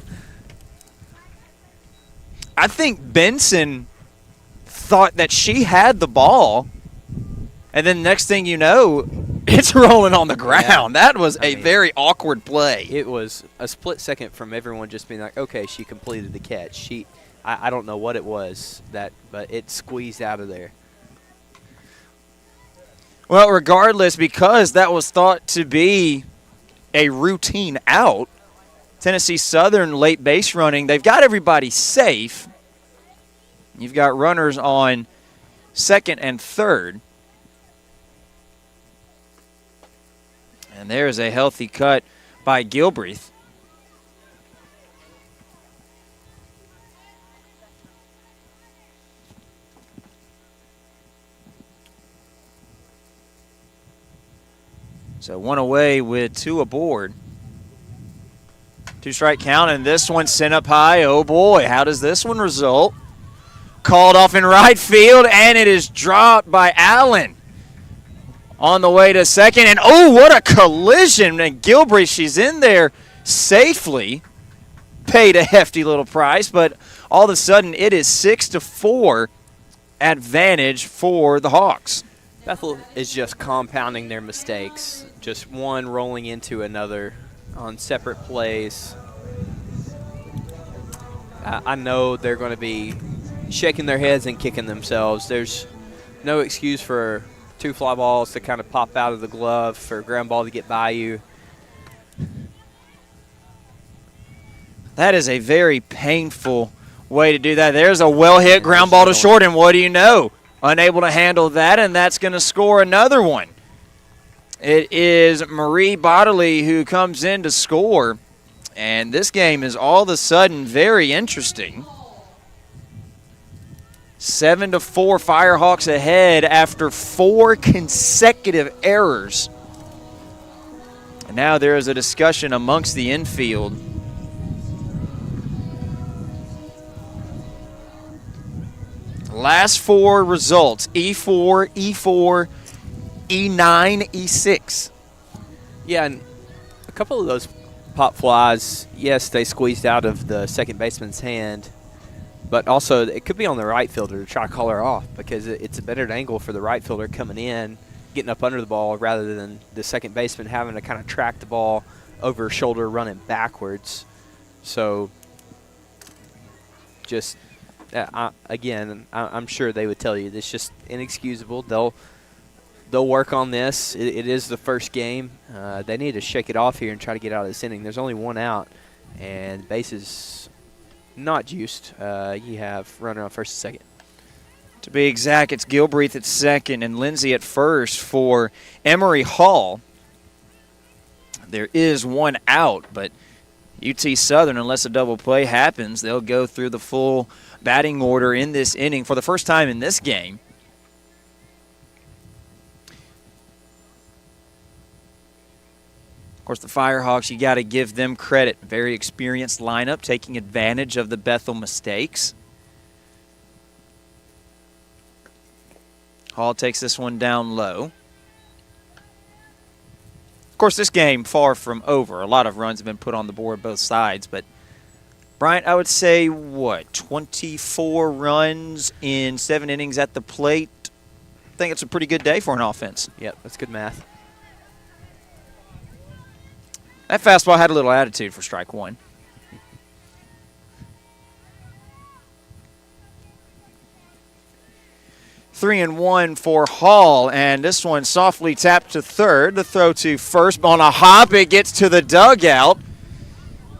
I think Benson thought that she had the ball, and then next thing you know, it's rolling on the ground. Yeah. That was a very awkward play. It was a split second from everyone just being like, okay, she completed the catch. I don't know what it was, but it squeezed out of there. Well, regardless, because that was thought to be a routine out, Tennessee Southern late base running, they've got everybody safe. You've got runners on second and third. And there's a healthy cut by Gilbreth. So 1 away with 2 aboard. 2-strike count, and this one sent up high. Oh, boy, how does this one result? Called off in right field, and it is dropped by Allen. On the way to second, and oh, what a collision. And Gilbreth, she's in there safely. Paid a hefty little price, but all of a sudden it is 6-4 advantage for the Hawks. Bethel is just compounding their mistakes, just one rolling into another on separate plays. I know they're going to be shaking their heads and kicking themselves. There's no excuse for 2 fly balls to kind of pop out of the glove, for a ground ball to get by you. That is a very painful way to do that. There's a well-hit ground ball to short, and what do you know? Unable to handle that, and that's going to score another one. It is Marie Bodley who comes in to score, and this game is all of a sudden very interesting. 7-4 Firehawks ahead after 4 consecutive errors. And now there is a discussion amongst the infield. Last 4 results, E4, E4, E9, E6. Yeah, and a couple of those pop flies, yes, they squeezed out of the second baseman's hand, but also it could be on the right fielder to try to call her off, because it's a better angle for the right fielder coming in, getting up under the ball, rather than the second baseman having to kind of track the ball over her shoulder, running backwards. So just again, I'm sure they would tell you it's just inexcusable. They'll work on this. It is the first game. They need to shake it off here and try to get out of this inning. There's only 1 out, and bases not juiced. You have runner on first and second. To be exact, it's Gilbreath at second and Lindsay at first for Emory Hall. There is 1 out, but UT Southern, unless a double play happens, they'll go through the full batting order in this inning for the first time in this game. Of course, the Firehawks, you got to give them credit. Very experienced lineup, taking advantage of the Bethel mistakes. Hall takes this one down low. Of course, this game far from over. A lot of runs have been put on the board both sides, but Bryant, I would say, 24 runs in 7 innings at the plate. I think it's a pretty good day for an offense. Yep, that's good math. That fastball had a little attitude for strike 1. Three and 1 for Hall, and this one softly tapped to third. The throw to first on a hop. It gets to the dugout.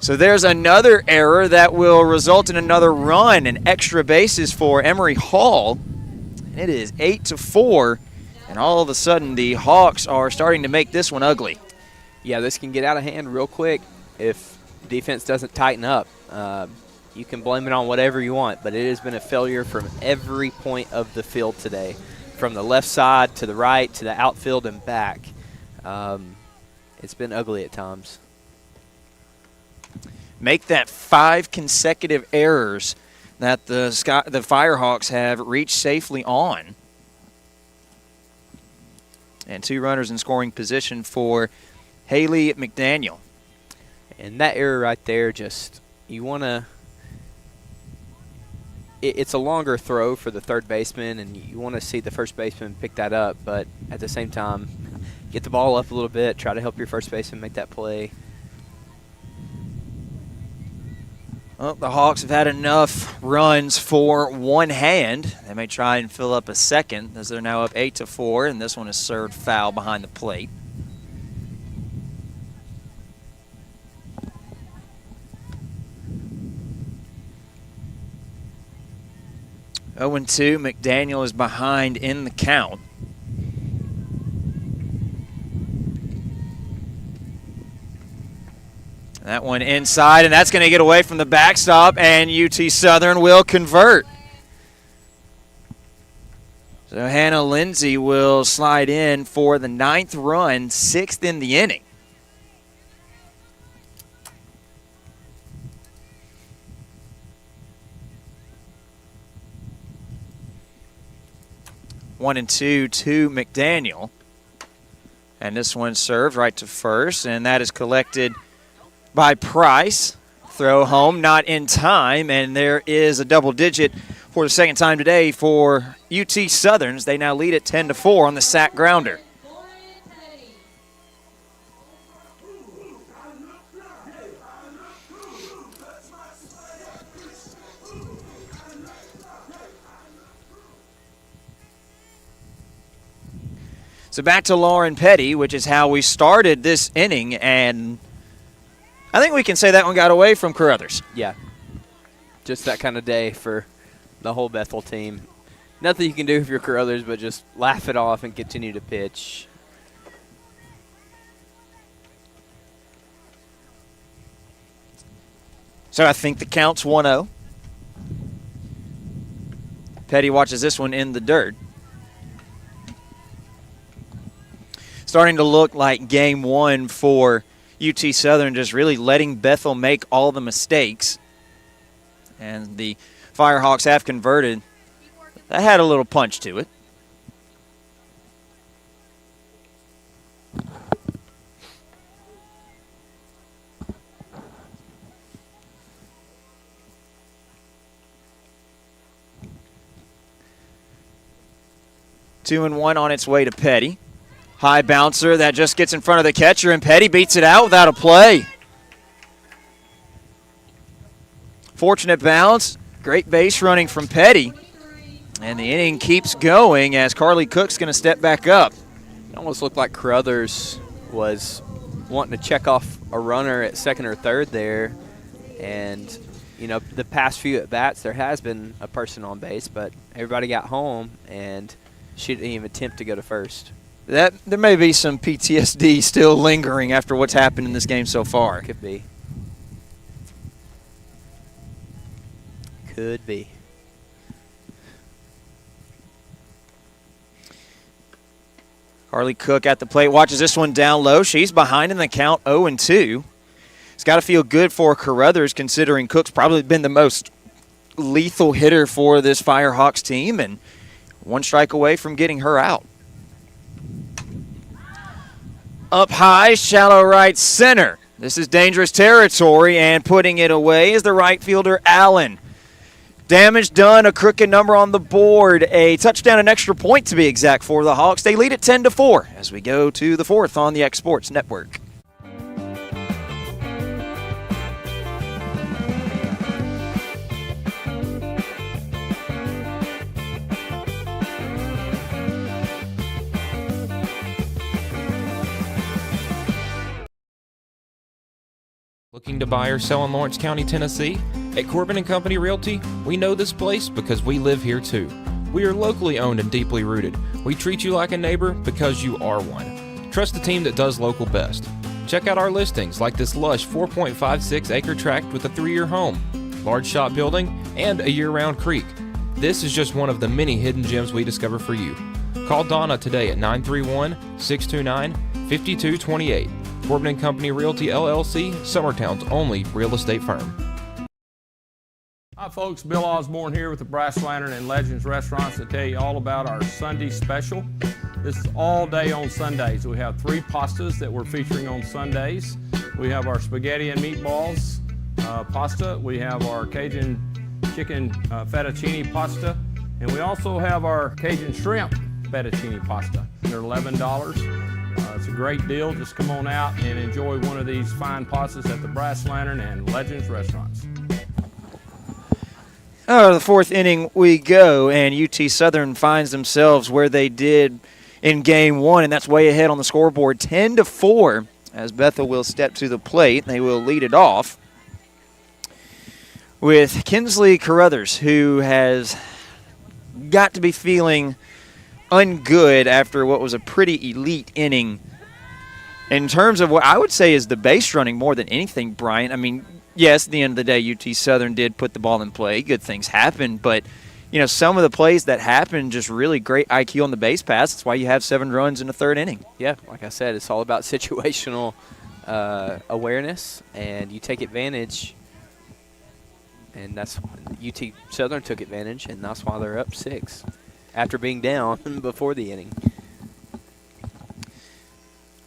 So there's another error that will result in another run and extra bases for Emory Hall. It is 8-4, and all of a sudden the Hawks are starting to make this one ugly. Yeah, this can get out of hand real quick if defense doesn't tighten up. You can blame it on whatever you want, but it has been a failure from every point of the field today, from the left side to the right to the outfield and back. It's been ugly at times. Make that 5 consecutive errors that the Firehawks have reached safely on. And 2 runners in scoring position for Haley McDaniel. And that error right there, just, you want to, it's a longer throw for the third baseman, and you want to see the first baseman pick that up, but at the same time, get the ball up a little bit, try to help your first baseman make that play. Well, the Hawks have had enough runs for 1 hand. They may try and fill up a second, as they're now up 8-4, and this one is served foul behind the plate. Oh, 0-2. McDaniel is behind in the count. That one inside, and that's going to get away from the backstop, and UT Southern will convert. So Hannah Lindsay will slide in for the 9th run, 6th in the inning. One and two to McDaniel. And this one served right to first, and that is collected by Price. Throw home, not in time, and there is a double digit for the second time today for UT Southern. They now lead at 10-4 on the sack grounder. So back to Lauren Petty, which is how we started this inning, and I think we can say that one got away from Carruthers. Yeah, just that kind of day for the whole Bethel team. Nothing you can do if you're Carruthers but just laugh it off and continue to pitch. So I think the count's 1-0. Petty watches this one in the dirt. Starting to look like game one for UT Southern, just really letting Bethel make all the mistakes. And the Firehawks have converted. That had a little punch to it. Two and one on its way to Petty. High bouncer that just gets in front of the catcher, and Petty beats it out without a play. Fortunate bounce. Great base running from Petty. And the inning keeps going as Carly Cook's going to step back up. It almost looked like Carruthers was wanting to check off a runner at second or third there. And, you know, the past few at-bats, there has been a person on base, but everybody got home, and she didn't even attempt to go to first. There may be some PTSD still lingering after what's happened in this game so far. Could be. Could be. Carly Cook at the plate, watches this one down low. She's behind in the count, 0-2. It's got to feel good for Carruthers, considering Cook's probably been the most lethal hitter for this Firehawks team, and one strike away from getting her out. Up high, shallow right center. This is dangerous territory, and putting it away is the right fielder, Allen. Damage done, a crooked number on the board, a touchdown, an extra point to be exact for the Hawks. They lead at 10-4 as we go to the fourth on the X Sports Network. Looking to buy or sell in Lawrence County, Tennessee? At Corbin & Company Realty, we know this place because we live here too. We are locally owned and deeply rooted. We treat you like a neighbor because you are one. Trust the team that does local best. Check out our listings like this lush 4.56 acre tract with a 3-year home, large shop building, and a year-round creek. This is just one of the many hidden gems we discover for you. Call Donna today at 931-629-5228. Corbin & Company Realty LLC, Summertown's only real estate firm. Hi folks, Bill Osborne here with the Brass Lantern and Legends Restaurants to tell you all about our Sunday special. This is all day on Sundays. We have 3 pastas that we're featuring on Sundays. We have our spaghetti and meatballs pasta. We have our Cajun chicken fettuccine pasta. And we also have our Cajun shrimp fettuccine pasta. They're $11. It's a great deal. Just come on out and enjoy one of these fine pastas at the Brass Lantern and Legends Restaurants. The fourth inning we go, and UT Southern finds themselves where they did in game one, and that's way ahead on the scoreboard, 10-4, as Bethel will step to the plate. They will lead it off with Kinsley Carruthers, who has got to be feeling ungood after what was a pretty elite inning in terms of what I would say is the base running more than anything, Brian. I mean, yes, at the end of the day, UT Southern did put the ball in play. Good things happened, but you know, some of the plays that happened, just really great IQ on the base pass. That's why you have 7 runs in the third inning. Yeah, like I said, it's all about situational awareness, and you take advantage, and that's UT Southern took advantage, and that's why they're up 6 after being down before the inning.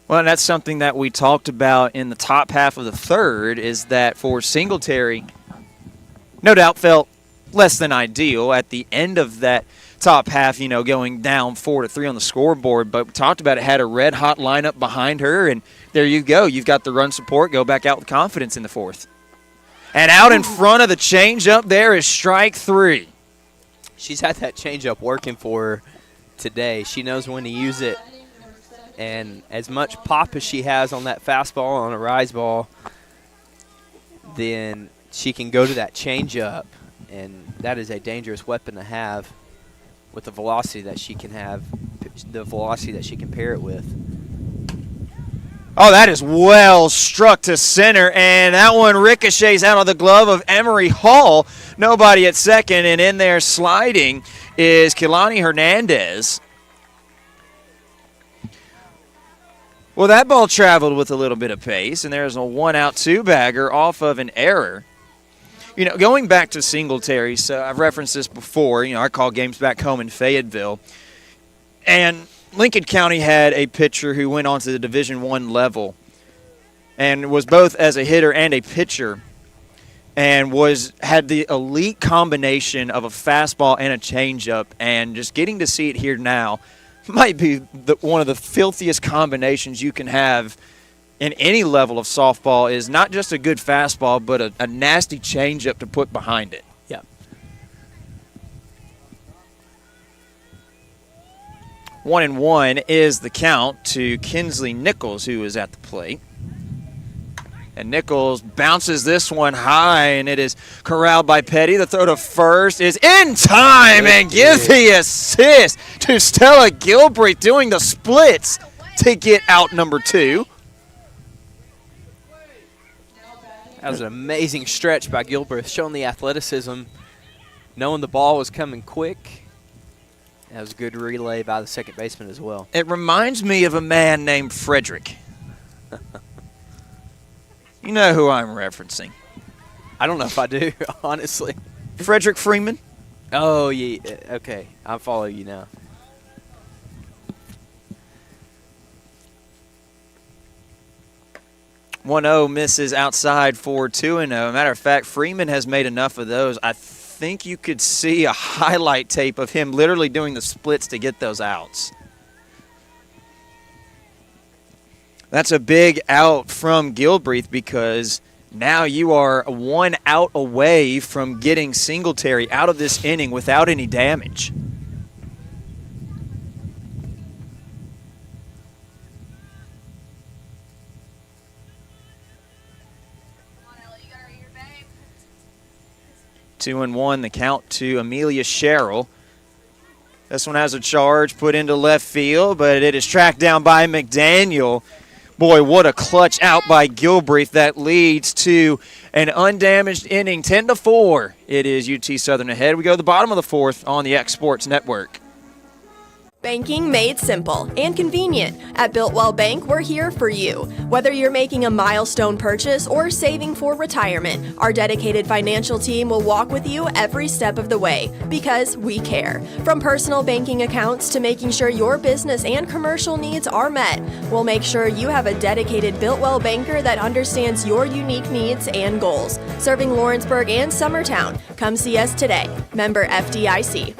Well, and that's something that we talked about in the top half of the third, is that for Singletary, no doubt felt less than ideal at the end of that top half, going down 4-3 on the scoreboard. But we talked about it, had a red-hot lineup behind her, and there you go. You've got the run support. Go back out with confidence in the fourth. And out in front of the changeup there is strike 3. She's had that changeup working for her today. She knows when to use it. And as much pop as she has on that fastball, on a rise ball, then she can go to that changeup, and that is a dangerous weapon to have with the velocity that she can have, the velocity that she can pair it with. Oh, that is well struck to center, and that one ricochets out of the glove of Emery Hall. Nobody at second, and in there sliding is Kehlani Hernandez. Well, that ball traveled with a little bit of pace, and there's a 1-out 2-bagger off of an error. Going back to Singletary, so I've referenced this before. I call games back home in Fayetteville. And Lincoln County had a pitcher who went on to the Division I level and was both as a hitter and a pitcher, and had the elite combination of a fastball and a changeup. And just getting to see it here now might be one of the filthiest combinations you can have in any level of softball. Is not just a good fastball, but a nasty changeup to put behind it. Yeah. 1-1 is the count to Kinsley Nichols, who is at the plate. And Nichols bounces this one high, and it is corralled by Petty. The throw to first is in time and gives the assist to Stella Gilbreth, doing the splits to get out number 2. That was an amazing stretch by Gilbreth, showing the athleticism, knowing the ball was coming quick. That was a good relay by the second baseman as well. It reminds me of a man named Frederick. You know who I'm referencing. I don't know if I do, honestly. Frederick Freeman? Oh, yeah. Okay, I follow you now. .0 misses outside for 2-0. Matter of fact, Freeman has made enough of those. I think you could see a highlight tape of him literally doing the splits to get those outs. That's a big out from Gilbreth, because now you are 1 out away from getting Singletary out of this inning without any damage. Two and 1, the count to Amelia Sherrill. This one has a charge put into left field, but it is tracked down by McDaniel. Boy, what a clutch out by Gilbreth that leads to an undamaged inning, 10-4. It is UT Southern ahead. We go to the bottom of the fourth on the X Sports Network. Banking made simple and convenient. At Builtwell Bank, we're here for you. Whether you're making a milestone purchase or saving for retirement, our dedicated financial team will walk with you every step of the way, because we care. From personal banking accounts to making sure your business and commercial needs are met, we'll make sure you have a dedicated Builtwell banker that understands your unique needs and goals. Serving Lawrenceburg and Summertown. Come see us today. Member FDIC.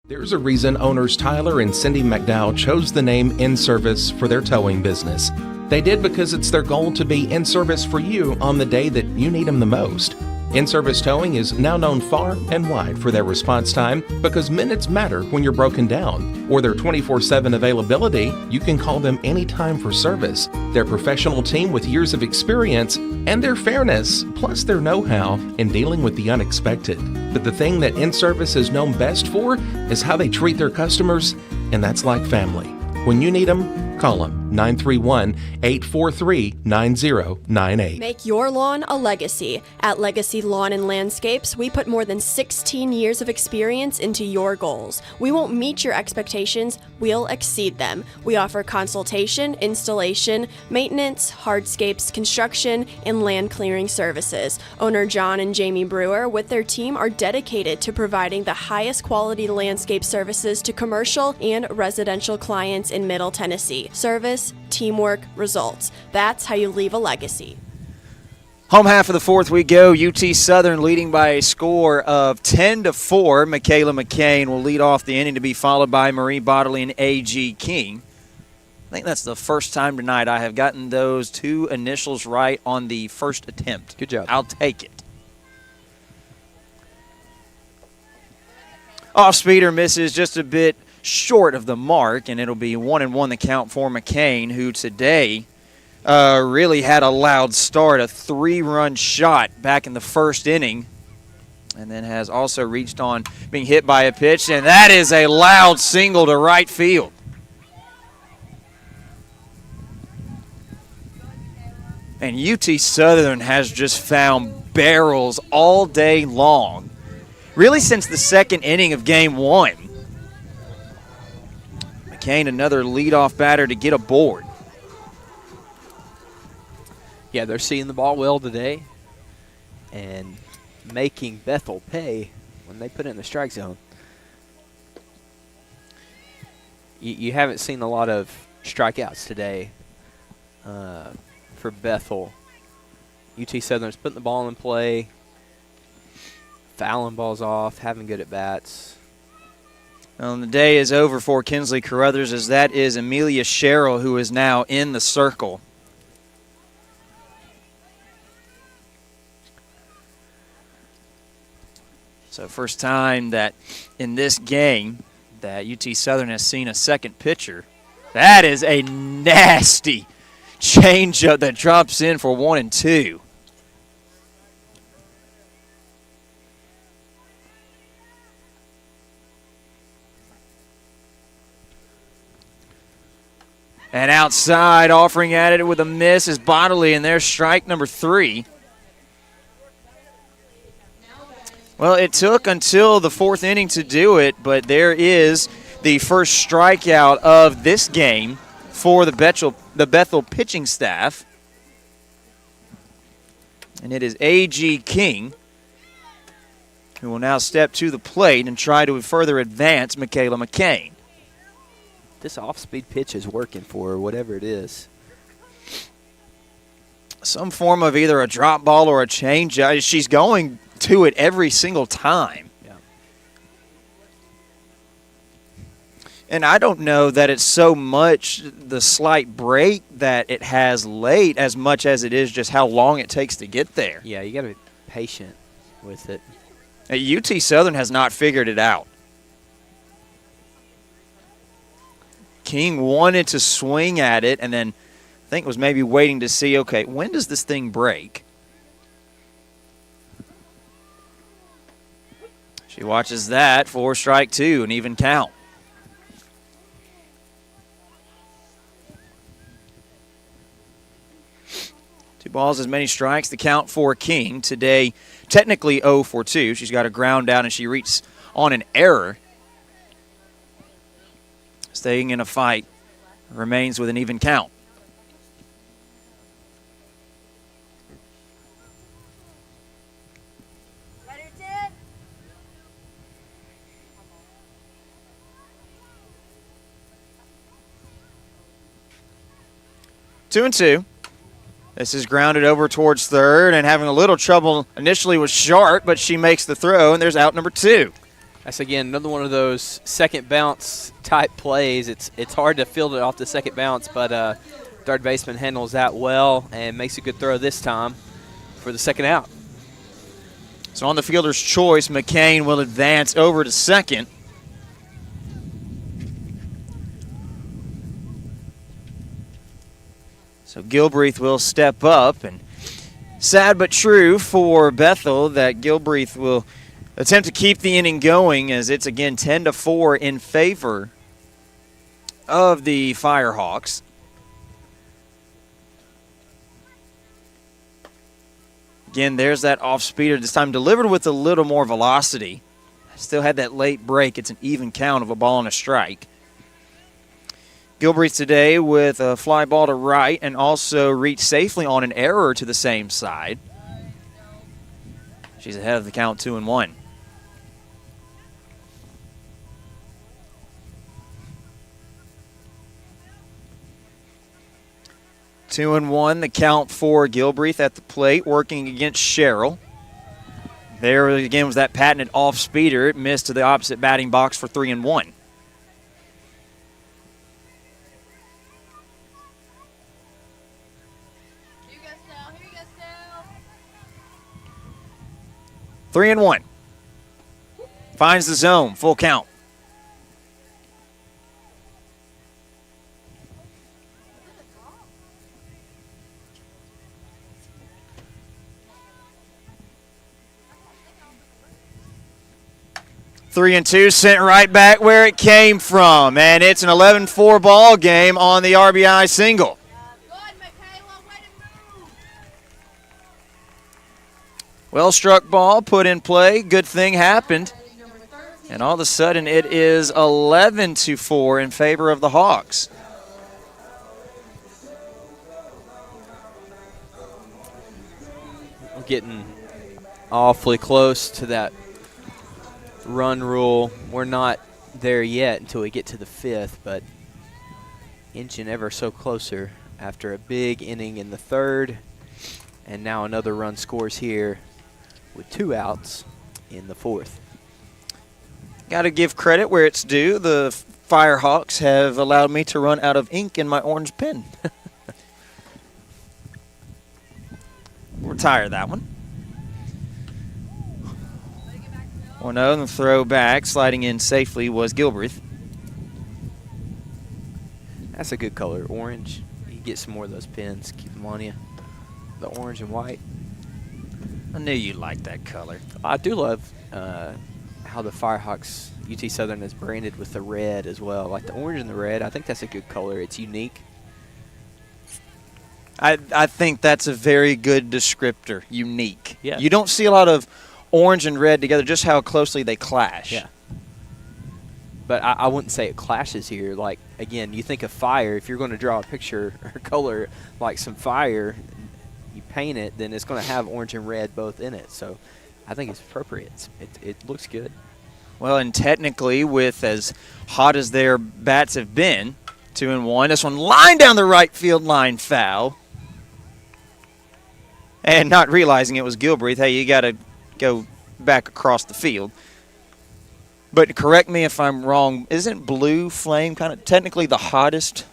There's a reason owners Tyler and Cindy McDowell chose the name In Service for their towing business. They did because it's their goal to be in service for you on the day that you need them the most. In-Service Towing is now known far and wide for their response time, because minutes matter when you're broken down. Or their 24/7 availability, you can call them anytime for service. Their professional team with years of experience, and their fairness, plus their know-how in dealing with the unexpected. But the thing that In-Service is known best for is how they treat their customers, and that's like family. When you need them, call them. 931-843-9098. Make your lawn a legacy. At Legacy Lawn and Landscapes, we put more than 16 years of experience into your goals. We won't meet your expectations, we'll exceed them. We offer consultation, installation, maintenance, hardscapes, construction, and land clearing services. Owner John and Jamie Brewer with their team are dedicated to providing the highest quality landscape services to commercial and residential clients in Middle Tennessee. Service, teamwork, results. That's how you leave a legacy. Home half of the fourth we go. UT Southern leading by a score of 10-4. Michaela McCain will lead off the inning to be followed by Marie Bodley and A.G. King. I think that's the first time tonight I have gotten those two initials right on the first attempt. Good job. I'll take it. Off-speeder misses just a bit short of the mark, and it'll be 1-1 the count for McCain, who today really had a loud start, a 3-run shot back in the first inning, and then has also reached on being hit by a pitch, and that is a loud single to right field. And UT Southern has just found barrels all day long, really since the second inning of Game 1. McCain, another leadoff batter to get aboard. Yeah, they're seeing the ball well today and making Bethel pay when they put it in the strike zone. You haven't seen a lot of strikeouts today for Bethel. UT Southern's putting the ball in play, fouling balls off, having good at-bats. Well, the day is over for Kinsley Carruthers, as that is Amelia Sherrill, who is now in the circle. So first time that in this game that UT Southern has seen a second pitcher. That is a nasty changeup that drops in for 1-2. And outside, offering at it with a miss is Bodley, and there's strike number 3. Well, it took until the fourth inning to do it, but there is the first strikeout of this game for the Bethel pitching staff. And it is A.G. King, who will now step to the plate and try to further advance Michaela McCain. This off-speed pitch is working for her, whatever it is. Some form of either a drop ball or a change. She's going to it every single time. Yeah. And I don't know that it's so much the slight break that it has late as much as it is just how long it takes to get there. Yeah, you got to be patient with it. UT Southern has not figured it out. King wanted to swing at it and then I think was maybe waiting to see, okay, when does this thing break? She watches that for strike 2, an even count. Two balls, as many strikes. The count for King today, technically 0 for 2. She's got a ground down and she reaches on an error. Staying in a fight, remains with an even count. Two and two. This is grounded over towards third and having a little trouble initially with Sharp, but she makes the throw, and there's out number 2. That's, again, another one of those second bounce type plays. It's hard to field it off the second bounce, but third baseman handles that well and makes a good throw this time for the second out. So on the fielder's choice, McCain will advance over to second. So Gilbreath will step up, and sad but true for Bethel that Gilbreath will attempt to keep the inning going, as it's again 10-4 in favor of the Firehawks. Again, there's that off speeder, this time delivered with a little more velocity. Still had that late break. It's an even count of a ball and a strike. Gilbreath today with a fly ball to right and also reached safely on an error to the same side. She's ahead of the count 2-1. Two and one, the count for Gilbreath at the plate, working against Sherrill. There again was that patented off speeder. It missed to the opposite batting box for 3-1. Three and one. Finds the zone, full count. Three and two, sent right back where it came from. And it's an 11-4 ball game on the RBI single. Well struck ball, put in play. Good thing happened. And all of a sudden it is 11-4 in favor of the Hawks. We're getting awfully close to that run rule. We're not there yet until we get to the fifth, but inching ever so closer after a big inning in the third. And now another run scores here with 2 outs in the fourth. Got to give credit where it's due. The Firehawks have allowed me to run out of ink in my orange pen. Retire that one. 1-0, and the throw back, sliding in safely, was Gilbreath. That's a good color, orange. You get some more of those pins, keep them on you. The orange and white. I knew you liked that color. I do love how the Firehawks UT Southern is branded with the red as well. Like the orange and the red, I think that's a good color. It's unique. I think that's a very good descriptor, unique. Yeah. You don't see a lot of orange and red together, just how closely they clash. Yeah. But I wouldn't say it clashes here. Like, again, you think of fire. If you're going to draw a picture or color like some fire, you paint it, then it's going to have orange and red both in it. So I think it's appropriate. It looks good. Well, and technically, with as hot as their bats have been, 2-1, this one line down the right field line, foul. And not realizing it was Gilbreath, hey, you got to go back across the field. But correct me if I'm wrong, isn't blue flame kind of technically the hottest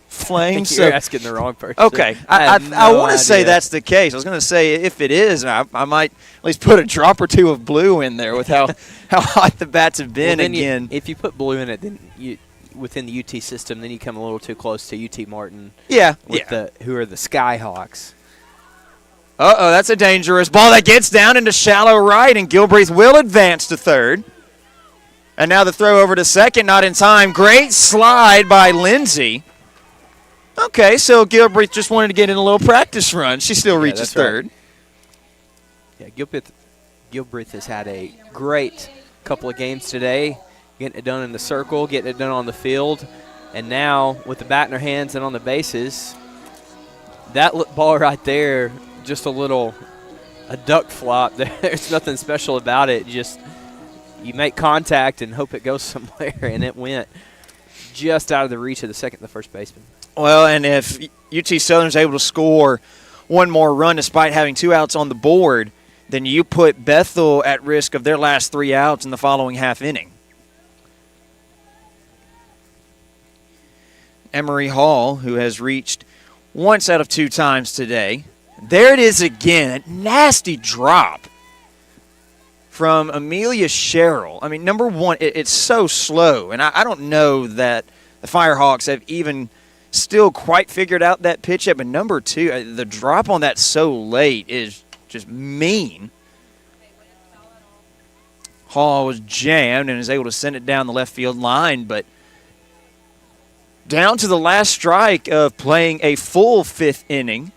flame? I think you're asking the wrong person. Okay. I want to say that's the case. I was going to say if it is, I might at least put a drop or two of blue in there with how hot the bats have been. Well, if you put blue in it, then within the UT system, then you come a little too close to UT Martin. Yeah. Who are the Skyhawks. Uh-oh, that's a dangerous ball that gets down into shallow right, and Gilbreath will advance to third. And now the throw over to second, not in time. Great slide by Lindsay. Okay, so Gilbreath just wanted to get in a little practice run. She still reaches third. Right. Yeah, Gilbreath has had a great couple of games today, getting it done in the circle, getting it done on the field. And now, with the bat in her hands and on the bases, that ball right there, just a duck flop. There's nothing special about it. Just you make contact and hope it goes somewhere, and it went just out of the reach of the first baseman. Well, and if UT Southern's able to score one more run despite having 2 outs on the board, then you put Bethel at risk of their last 3 outs in the following half inning. Emery Hall, who has reached once out of 2 times today. There it is again, a nasty drop from Amelia Sherrill. I mean, number one, it's so slow, and I don't know that the Firehawks have even still quite figured out that pitch yet, but number two, the drop on that so late is just mean. Hall was jammed and is able to send it down the left field line, but down to the last strike of playing a full 5th inning.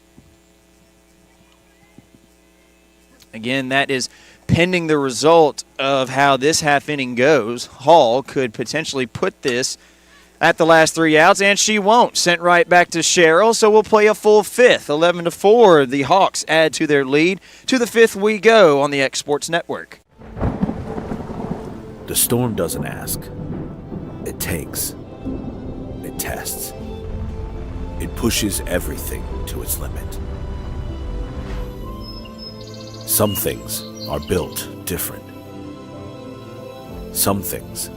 Again, that is pending the result of how this half inning goes. Hall could potentially put this at the last 3 outs, and she won't. Sent right back to Sherrill, so we'll play a full fifth. 11-4, the Hawks add to their lead. To the fifth we go on the X Sports Network. The storm doesn't ask. It takes. It tests. It pushes everything to its limit. Some things are built different. Some things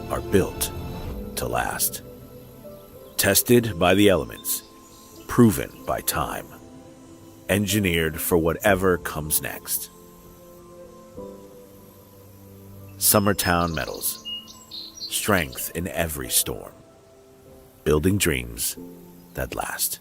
are built to last. Tested by the elements, proven by time, engineered for whatever comes next. Summertown Metals. Strength in every storm. Building dreams that last.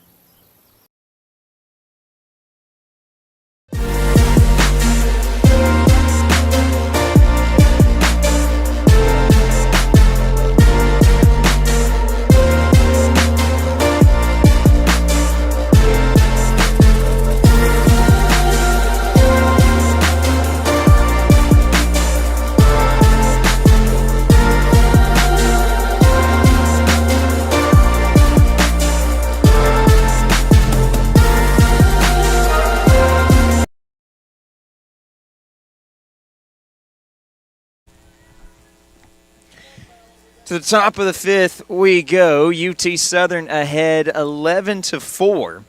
To the top of the fifth we go. UT Southern ahead 11-4.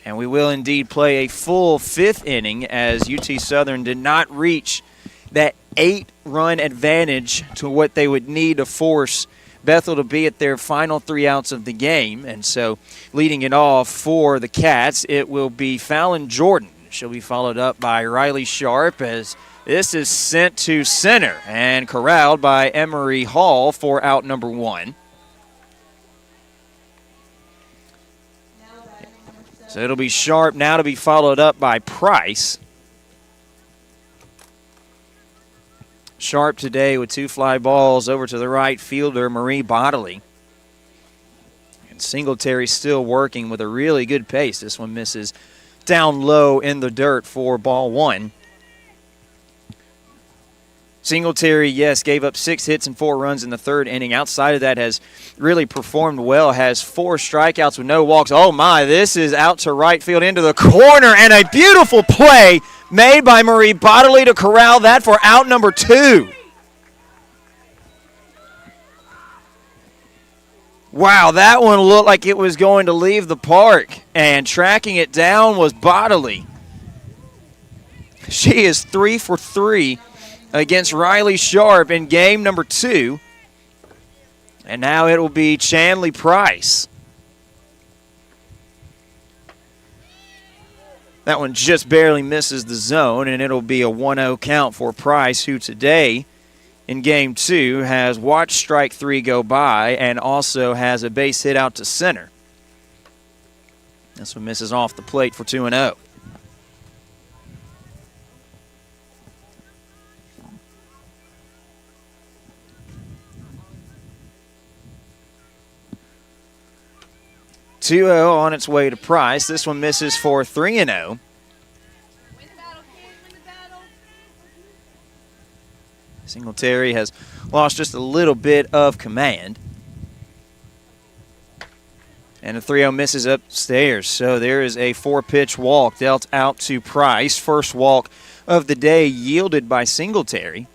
And we will indeed play a full fifth inning as UT Southern did not reach that 8-run advantage to what they would need to force Bethel to be at their final 3 outs of the game. And so leading it off for the Cats, it will be Fallon Jordan. She'll be followed up by Riley Sharp as this is sent to center and corralled by Emery Hall for out number 1. So it'll be Sharp now to be followed up by Price. Sharp today with 2 fly balls over to the right fielder, Marie Bodley. And Singletary still working with a really good pace. This one misses down low in the dirt for ball 1. Singletary, yes, gave up 6 hits and 4 runs in the third inning. Outside of that, has really performed well, has 4 strikeouts with no walks. Oh, my, this is out to right field into the corner, and a beautiful play made by Marie Bodley to corral that for out number 2. Wow, that one looked like it was going to leave the park, and tracking it down was Bodley. She is 3 for 3 against Riley Sharp in game number 2. And now it will be Chanley Price. That one just barely misses the zone, and it'll be a 1-0 count for Price, who today in game 2 has watched strike 3 go by and also has a base hit out to center. This one misses off the plate for 2-0. On its way to Price. This one misses for 3-0. Singletary has lost just a little bit of command. And the 3-0 misses upstairs. So there is a 4-pitch walk dealt out to Price. First walk of the day yielded by Singletary.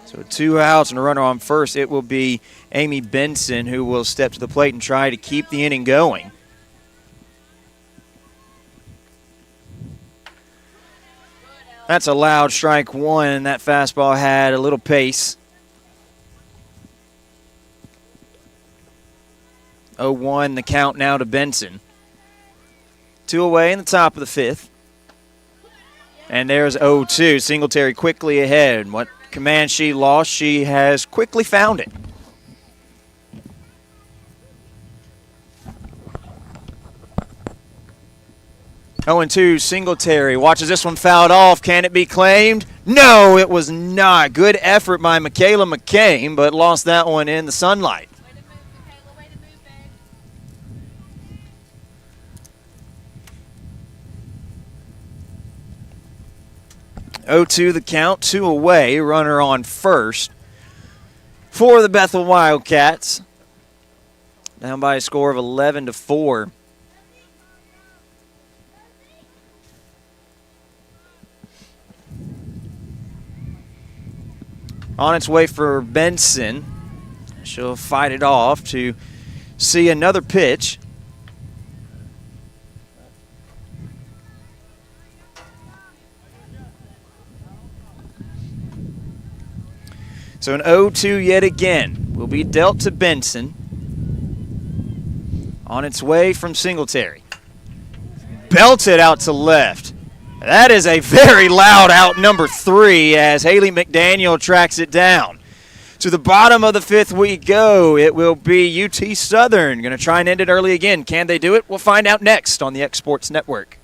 So 2 outs and a runner on first. It will be Amy Benson who will step to the plate and try to keep the inning going. That's a loud strike 1. That fastball had a little pace. 0-1 the count now to Benson. 2 away in the top of the 5th. And there's 0-2. Singletary quickly ahead. What command she lost, she has quickly found it. Oh, and 2, Singletary watches this one fouled off. Can it be claimed? No, it was not. Good effort by Michaela McCain, but lost that one in the sunlight. 0-2 the count, 2 away, runner on first for the Bethel Wildcats. Down by a score of 11-4. On its way for Benson. She'll fight it off to see another pitch. So an 0-2 yet again will be dealt to Benson. On its way from Singletary. Belted out to left. That is a very loud out number 3 as Haley McDaniel tracks it down. To the bottom of the 5th we go. It will be UT Southern going to try and end it early again. Can they do it? We'll find out next on the X Sports Network.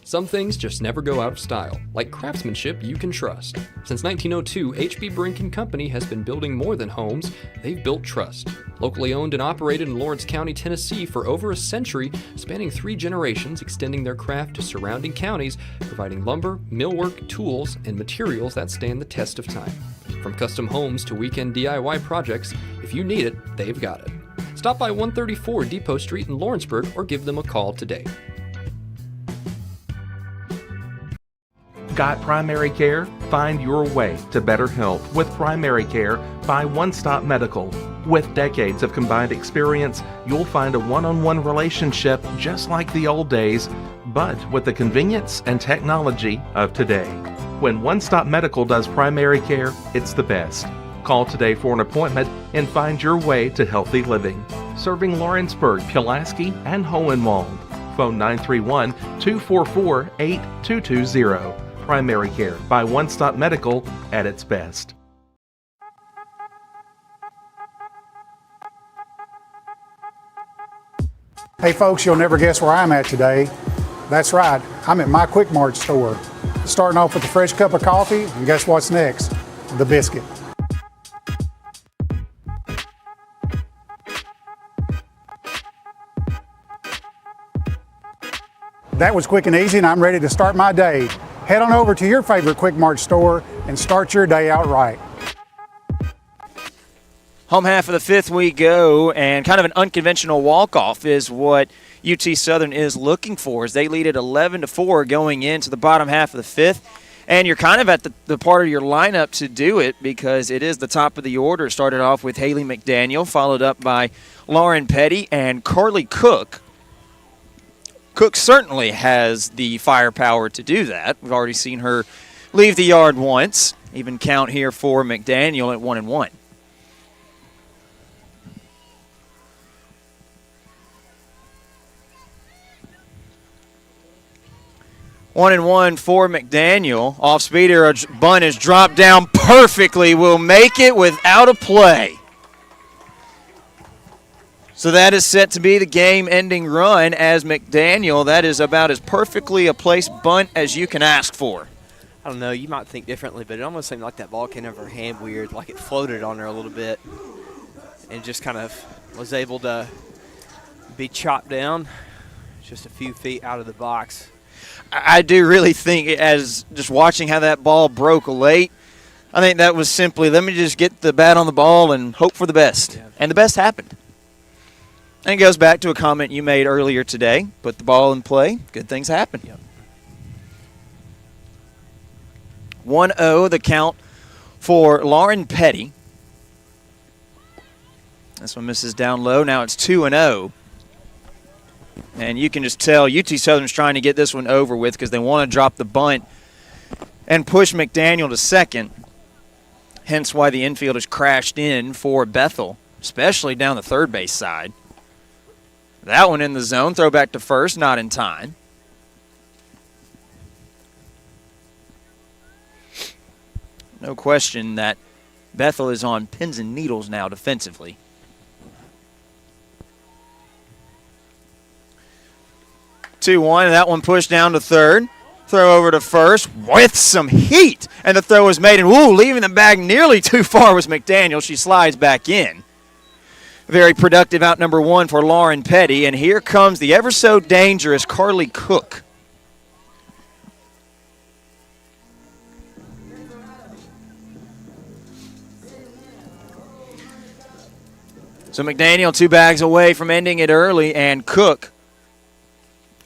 Some things just never go out of style, like craftsmanship you can trust. Since 1902, H.B. Brink & Company has been building more than homes, they've built trust. Locally owned and operated in Lawrence County, Tennessee for over a century, spanning 3 generations, extending their craft to surrounding counties, providing lumber, millwork, tools, and materials that stand the test of time. From custom homes to weekend DIY projects, if you need it, they've got it. Stop by 134 Depot Street in Lawrenceburg or give them a call today. Got primary care? Find your way to better health with primary care by One Stop Medical. With decades of combined experience, you'll find a one-on-one relationship just like the old days, but with the convenience and technology of today. When One Stop Medical does primary care, it's the best. Call today for an appointment and find your way to healthy living. Serving Lawrenceburg, Pulaski, and Hohenwald. Phone 931-244-8220. Primary care by One Stop Medical at its best. Hey folks, you'll never guess where I'm at today. That's right, I'm at my Quick Mart store. Starting off with a fresh cup of coffee, and guess what's next? The biscuit. That was quick and easy, and I'm ready to start my day. Head on over to your favorite Quick Mart store and start your day out right. Home half of the 5th we go, and kind of an unconventional walk-off is what UT Southern is looking for, as they lead at 11-4 going into the bottom half of the 5th. And you're kind of at the part of your lineup to do it because it is the top of the order. Started off with Haley McDaniel, followed up by Lauren Petty and Carly Cook. Cook certainly has the firepower to do that. We've already seen her leave the yard once. Even count here for McDaniel at 1-1. One and one for McDaniel. Off speeder, a bunt is dropped down perfectly. Will make it without a play. So that is set to be the game-ending run as McDaniel. That is about as perfectly a placed bunt as you can ask for. I don't know, you might think differently, but it almost seemed like that ball came over her hand weird, like it floated on her a little bit and just kind of was able to be chopped down just a few feet out of the box. I do really think, as just watching how that ball broke late, I think that was simply, let me just get the bat on the ball and hope for the best. Yeah. And the best happened. And it goes back to a comment you made earlier today. Put the ball in play, good things happen. Yep. 1-0 the count for Lauren Petty. This one misses down low. Now it's 2-0. And you can just tell UT Southern's trying to get this one over with because they want to drop the bunt and push McDaniel to second. Hence why the infield has crashed in for Bethel, especially down the third base side. That one in the zone. Throw back to first, not in time. No question that Bethel is on pins and needles now defensively. Two-one, and that one pushed down to third. Throw over to first with some heat. And the throw was made, and leaving the bag nearly too far was McDaniel. She slides back in. Very productive out number one for Lauren Petty. And here comes the ever so dangerous Carly Cook. So McDaniel 2 bags away from ending it early, and Cook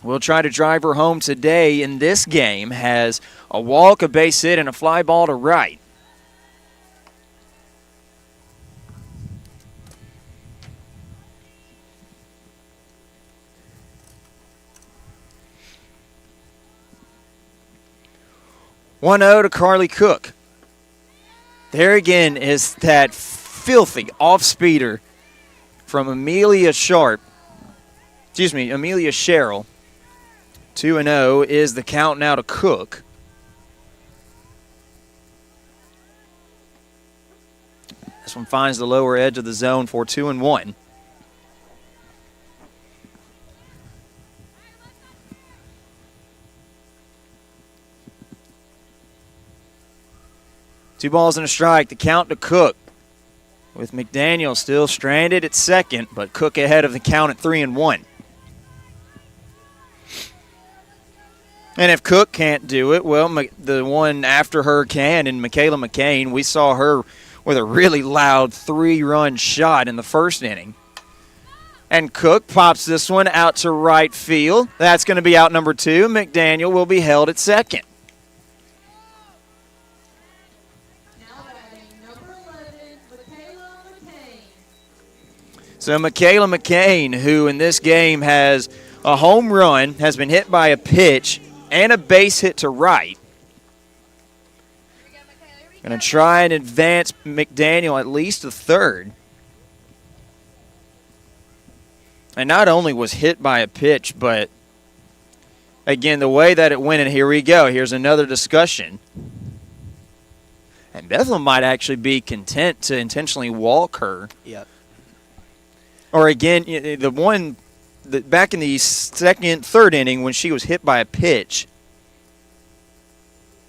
will try to drive her home today in this game. Has a walk, a base hit, and a fly ball to right. (1-0) to Carly Cook. There again is that filthy off-speeder from Amelia Sherrill. 2-0 is the count now to Cook. This one finds the lower edge of the zone for 2-1. Two balls and a strike, the count to Cook. With McDaniel still stranded at second, but Cook ahead of the count at 3-1. And if Cook can't do it, well, the one after her can, and Michaela McCain, we saw her with a really loud 3-run shot in the first inning. And Cook pops this one out to right field. That's going to be out number 2. McDaniel will be held at second. So Michaela McCain, who in this game has a home run, has been hit by a pitch and a base hit to right. Going to try and advance McDaniel at least to third. And not only was hit by a pitch, but again, the way that it went, and here we go. Here's another discussion. And Bethel might actually be content to intentionally walk her. Yep. Or again, the one that back in the third inning when she was hit by a pitch.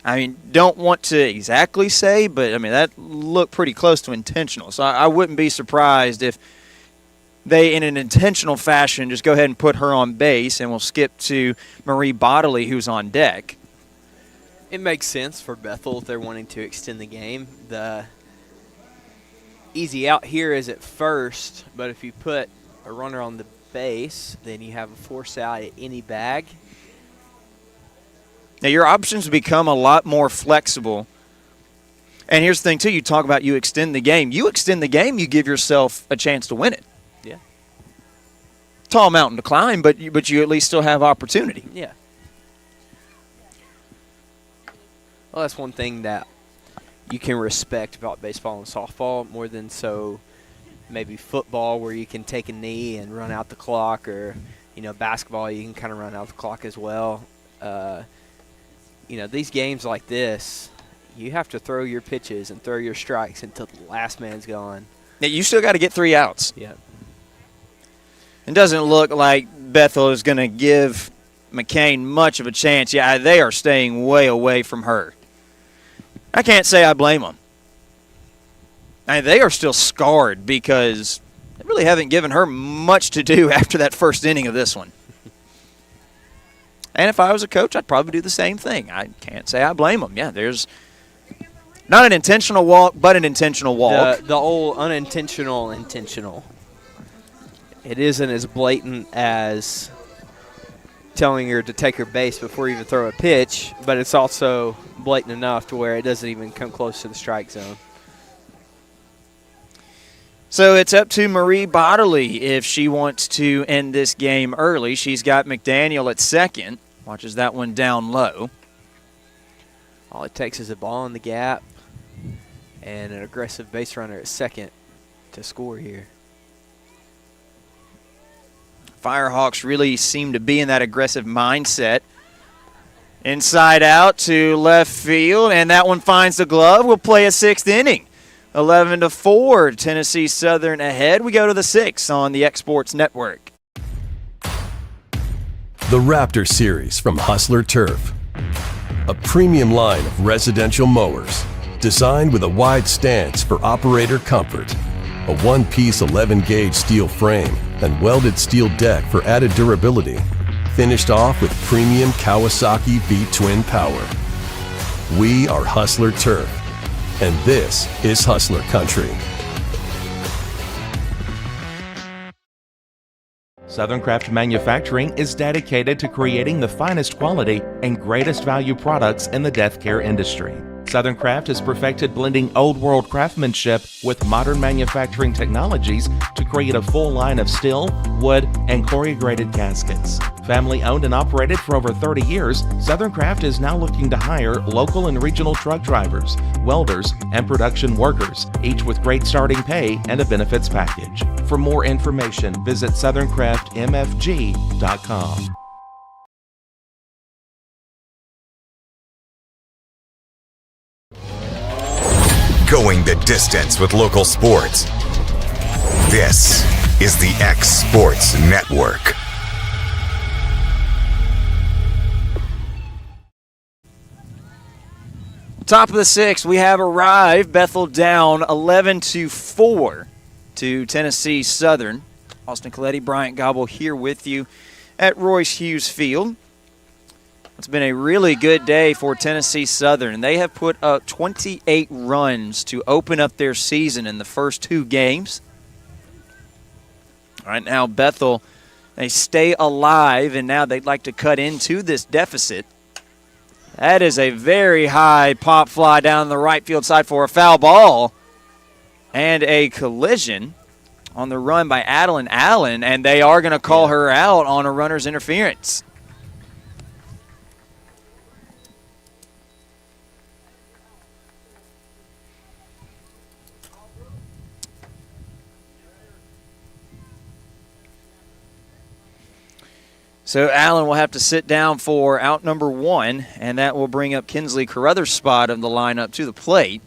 I mean, don't want to exactly say, but I mean that looked pretty close to intentional. So I wouldn't be surprised if they, in an intentional fashion, just go ahead and put her on base, and we'll skip to Marie Bodley, who's on deck. It makes sense for Bethel if they're wanting to extend the game. The easy out here is at first, but if you put a runner on the base, then you have a force out at any bag. Now your options become a lot more flexible. And here's the thing, too. You talk about you extend the game. You extend the game, you give yourself a chance to win it. Yeah. Tall mountain to climb, but you at least still have opportunity. Yeah. Well, that's one thing that you can respect about baseball and softball more than so maybe football, where you can take a knee and run out the clock, or basketball you can kind of run out the clock as well. These games like this, you have to throw your pitches and throw your strikes until the last man's gone. Now, you still got to get 3 outs. Yeah. It doesn't look like Bethel is going to give McCain much of a chance. Yeah, they are staying way away from her. I can't say I blame them. They are still scarred because they really haven't given her much to do after that first inning of this one. And if I was a coach, I'd probably do the same thing. I can't say I blame them. Yeah, there's not an intentional walk, but an intentional walk. The old unintentional intentional. It isn't as blatant as telling her to take her base before you even throw a pitch, but it's also blatant enough to where it doesn't even come close to the strike zone. So it's up to Marie Bodley if she wants to end this game early. She's got McDaniel at second. Watches that one down low. All it takes is a ball in the gap and an aggressive base runner at second to score here. Firehawks really seem to be in that aggressive mindset. Inside out to left field, and that one finds the glove. We'll play a 6th inning. 11-4, Tennessee Southern ahead. We go to the 6th on the X-Sports Network. The Raptor Series from Hustler Turf. A premium line of residential mowers designed with a wide stance for operator comfort. A one-piece 11-gauge steel frame and welded steel deck for added durability. Finished off with premium Kawasaki V-twin power. We are Hustler Turf, and this is Hustler Country. Southern Craft Manufacturing is dedicated to creating the finest quality and greatest value products in the death care industry. Southern Craft has perfected blending old world craftsmanship with modern manufacturing technologies to create a full line of steel, wood, and corrugated caskets. Family owned and operated for over 30 years, Southern Craft is now looking to hire local and regional truck drivers, welders, and production workers, each with great starting pay and a benefits package. For more information, visit SouthernCraftMFG.com. Going the distance with local sports. This is the X Sports Network. Top of the sixth, we have arrived. Bethel down 11-4 to Tennessee Southern. Austin Coletti, Bryant Gobble here with you at Royce Hughes Field. It's been a really good day for Tennessee Southern. They have put up 28 runs to open up their season in the first two games. All right, now Bethel, they stay alive, and now they'd like to cut into this deficit. That is a very high pop fly down the right field side for a foul ball. And a collision on the run by Adeline Allen, and they are going to call her out on a runner's interference. So Allen will have to sit down for out number one, and that will bring up Kinsley Carruthers' spot of the lineup to the plate.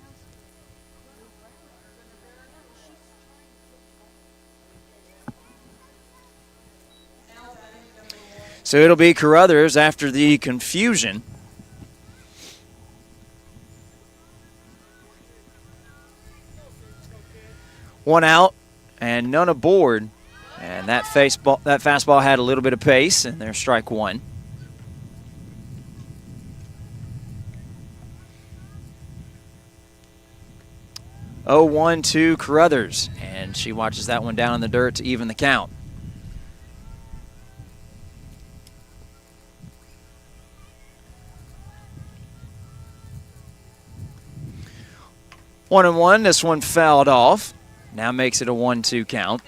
So it'll be Carruthers after the confusion. One out and none aboard. And that fastball had a little bit of pace, and there's strike one. Oh, 1-2 Carruthers, and she watches that one down in the dirt to even the count. One and one, this one fouled off. Now makes it a 1-2 count.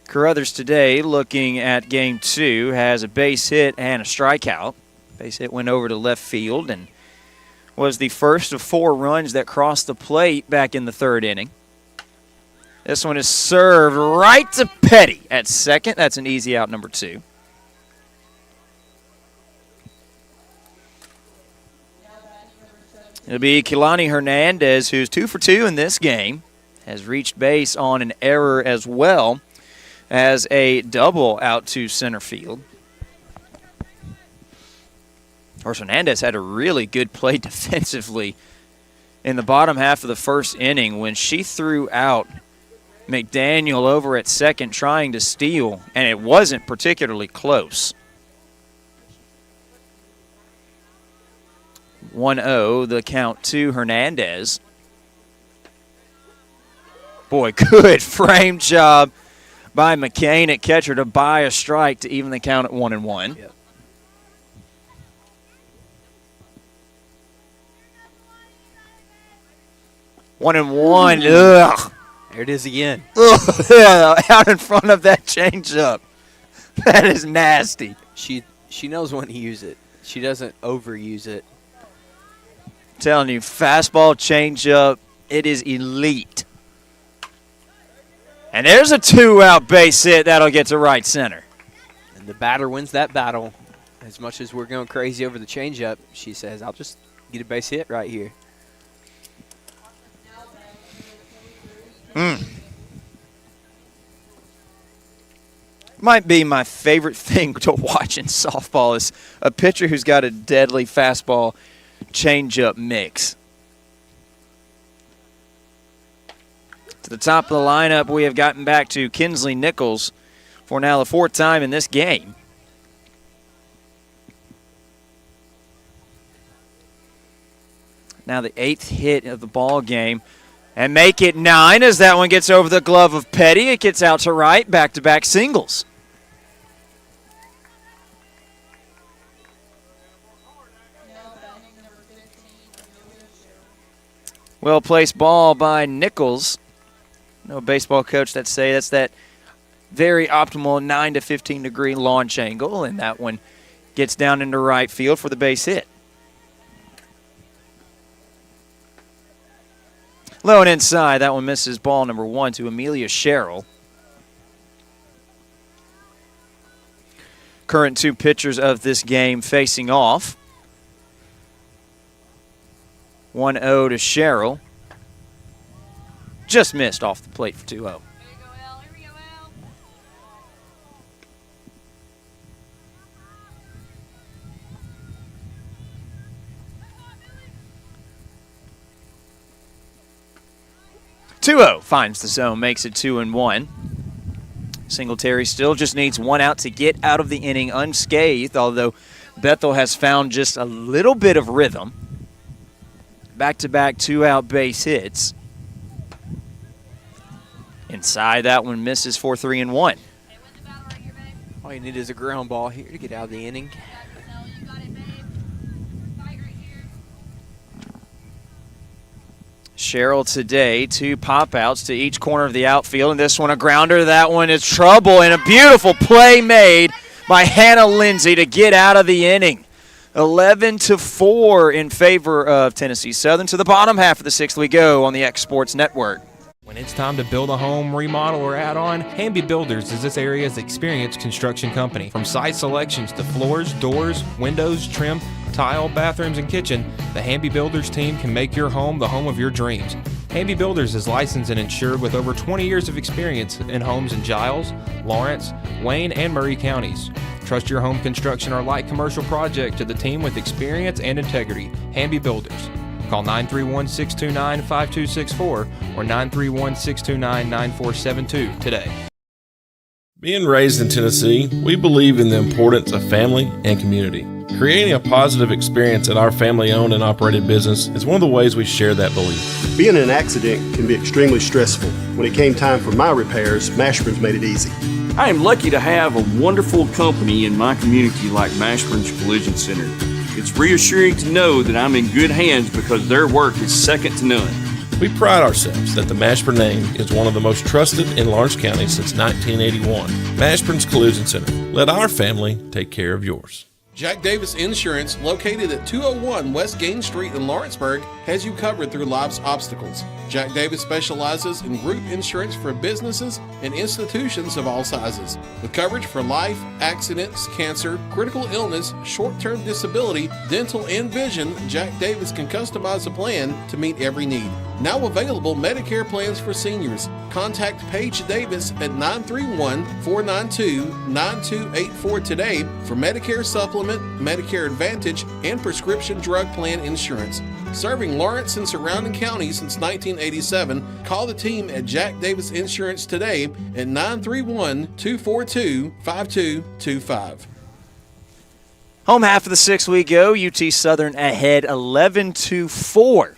Carruthers today, looking at game two, has a base hit and a strikeout. Base hit went over to left field and was the first of 4 runs that crossed the plate back in the third inning. This one is served right to Petty at second. That's an easy out, number 2. It'll be Kehlani Hernandez, who's 2 for 2 in this game, has reached base on an error as well as a double out to center field. Of course, Hernandez had a really good play defensively in the bottom half of the first inning when she threw out McDaniel over at second trying to steal, and it wasn't particularly close. 1-0, the count to Hernandez. Boy, good frame job by McCain at catcher to buy a strike to even the count at 1-1. Yep. One and one. Ugh. There it is again. Ugh. Out in front of that changeup. That is nasty. She knows when to use it. She doesn't overuse it. I'm telling you, fastball changeup, it is elite. And there's a 2-out base hit that'll get to right center. And the batter wins that battle. As much as we're going crazy over the changeup, she says, I'll just get a base hit right here. Might be my favorite thing to watch in softball is a pitcher who's got a deadly fastball changeup mix. To the top of the lineup, we have gotten back to Kinsley Nichols for now the 4th time in this game. Now the 8th hit of the ball game And make it 9 as that one gets over the glove of Petty. It gets out to right, back-to-back singles. Well-placed ball by Nichols. No baseball coach that say that's that very optimal 9 to 15 degree launch angle, and that one gets down into right field for the base hit. Low and inside, that one misses ball number 1 to Amelia Sherrill. Current 2 pitchers of this game facing off. 1-0 to Sherrill. Just missed off the plate for 2-0. 2-0 finds the zone, makes it 2-1. Singletary still just needs 1 out to get out of the inning unscathed, although Bethel has found just a little bit of rhythm. Back-to-back 2-out base hits. Inside, that one misses for 3-1. All you need is a ground ball here to get out of the inning. Sherrill today, 2 pop-outs to each corner of the outfield, and this one a grounder. That one is trouble, and a beautiful play made by Hannah Lindsay to get out of the inning. 11-4 in favor of Tennessee Southern. To the bottom half of the 6th we go on the X Sports Network. When it's time to build a home, remodel, or add on, Hamby Builders is this area's experienced construction company. From site selections to floors, doors, windows, trim, tile, bathrooms, and kitchen, the Hamby Builders team can make your home the home of your dreams. Hamby Builders is licensed and insured with over 20 years of experience in homes in Giles, Lawrence, Wayne, and Murray counties. Trust your home construction or light commercial project to the team with experience and integrity. Hamby Builders. Call 931-629-5264 or 931-629-9472 today. Being raised in Tennessee, we believe in the importance of family and community. Creating a positive experience at our family-owned and operated business is one of the ways we share that belief. Being in an accident can be extremely stressful. When it came time for my repairs, Mashburn's made it easy. I am lucky to have a wonderful company in my community like Mashburn's Collision Center. It's reassuring to know that I'm in good hands because their work is second to none. We pride ourselves that the Mashburn name is one of the most trusted in Lawrence County since 1981. Mashburn's Collision Center. Let our family take care of yours. Jack Davis Insurance, located at 201 West Gain Street in Lawrenceburg, has you covered through life's obstacles. Jack Davis specializes in group insurance for businesses and institutions of all sizes. With coverage for life, accidents, cancer, critical illness, short-term disability, dental, and vision, Jack Davis can customize a plan to meet every need. Now available Medicare plans for seniors. Contact Paige Davis at 931-492-9284 today for Medicare Supplement, Medicare Advantage, and prescription drug plan insurance. Serving Lawrence and surrounding counties since 1987, call the team at Jack Davis Insurance today at 931-242-5225. Home half of the 6th we go. UT Southern ahead 11-4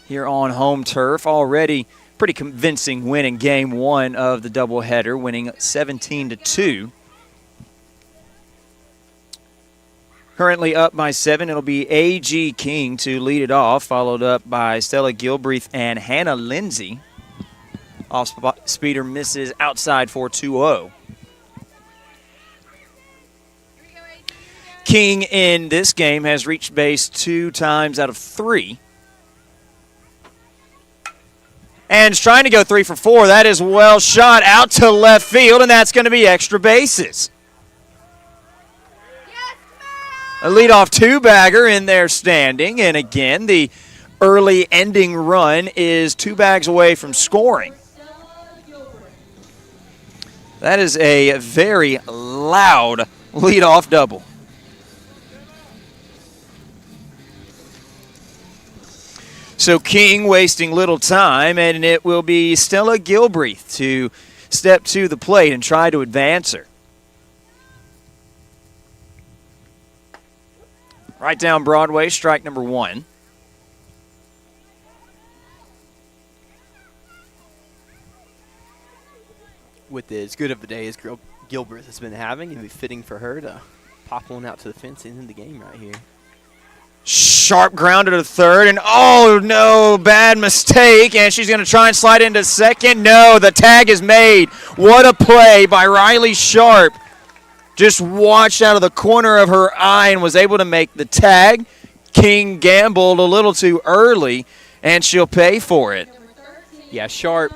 here on home turf. Already pretty convincing win in game 1 of the doubleheader, winning 17-2. Currently up by 7. It'll be A.G. King to lead it off, followed up by Stella Gilbreath and Hannah Lindsay. Off-speeder misses outside for 2-0. King in this game has reached base 2 times out of 3. And is trying to go 3 for 4. That is well shot out to left field, and that's going to be extra bases. A leadoff 2-bagger in there standing, and again, the early ending run is 2 bags away from scoring. That is a very loud leadoff double. So King wasting little time, and it will be Stella Gilbreath to step to the plate and try to advance her. Right down Broadway, strike number 1. with as good of a day as Gilbert has been having, it'd be fitting for her to pop one out to the fence and end the game right here. Sharp ground to the third, and oh no, bad mistake, and she's going to try and slide into second. No, the tag is made. What a play by Riley Sharp. Just watched out of the corner of her eye and was able to make the tag. King gambled a little too early, and she'll pay for it. Yeah, Sharp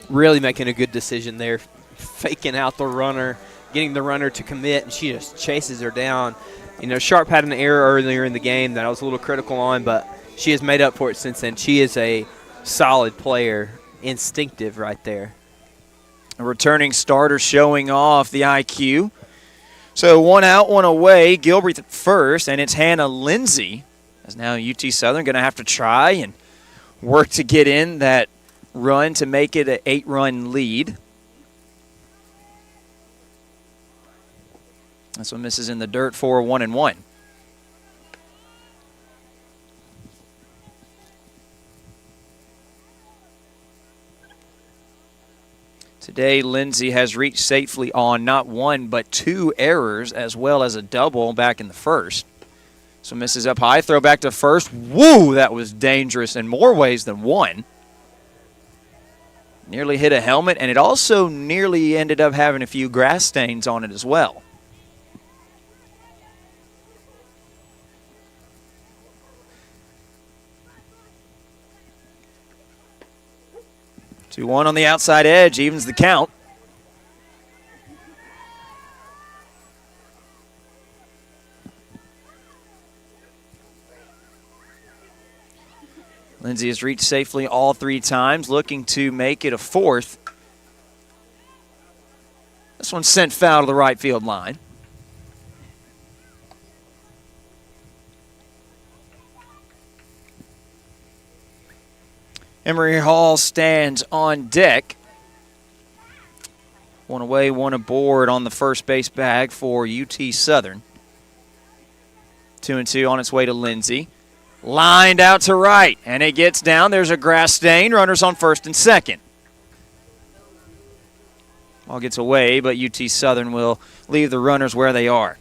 really making a good decision there, faking out the runner, getting the runner to commit, and she just chases her down. You know, Sharp had an error earlier in the game that I was a little critical on, but she has made up for it since then. She is a solid player, instinctive right there. A returning starter showing off the IQ. So 1 out, 1 away. Gilbert at first, and it's Hannah Lindsay. As now UT Southern going to have to try and work to get in that run to make it an 8-run lead. This one misses in the dirt for 1-1. Today, Lindsay has reached safely on not 1 but 2 errors as well as a double back in the first. So misses up high, throw back to first. Woo, that was dangerous in more ways than one. Nearly hit a helmet, and it also nearly ended up having a few grass stains on it as well. 2-1 on the outside edge, evens the count. Lindsay has reached safely all 3 times, looking to make it a 4th. This one sent foul to the right field line. Emory Hall stands on deck. 1 away, 1 aboard on the first base bag for UT Southern. 2-2 on its way to Lindsay. Lined out to right, and it gets down. There's a grass stain. Runners on first and second. Ball gets away, but UT Southern will leave the runners where they are.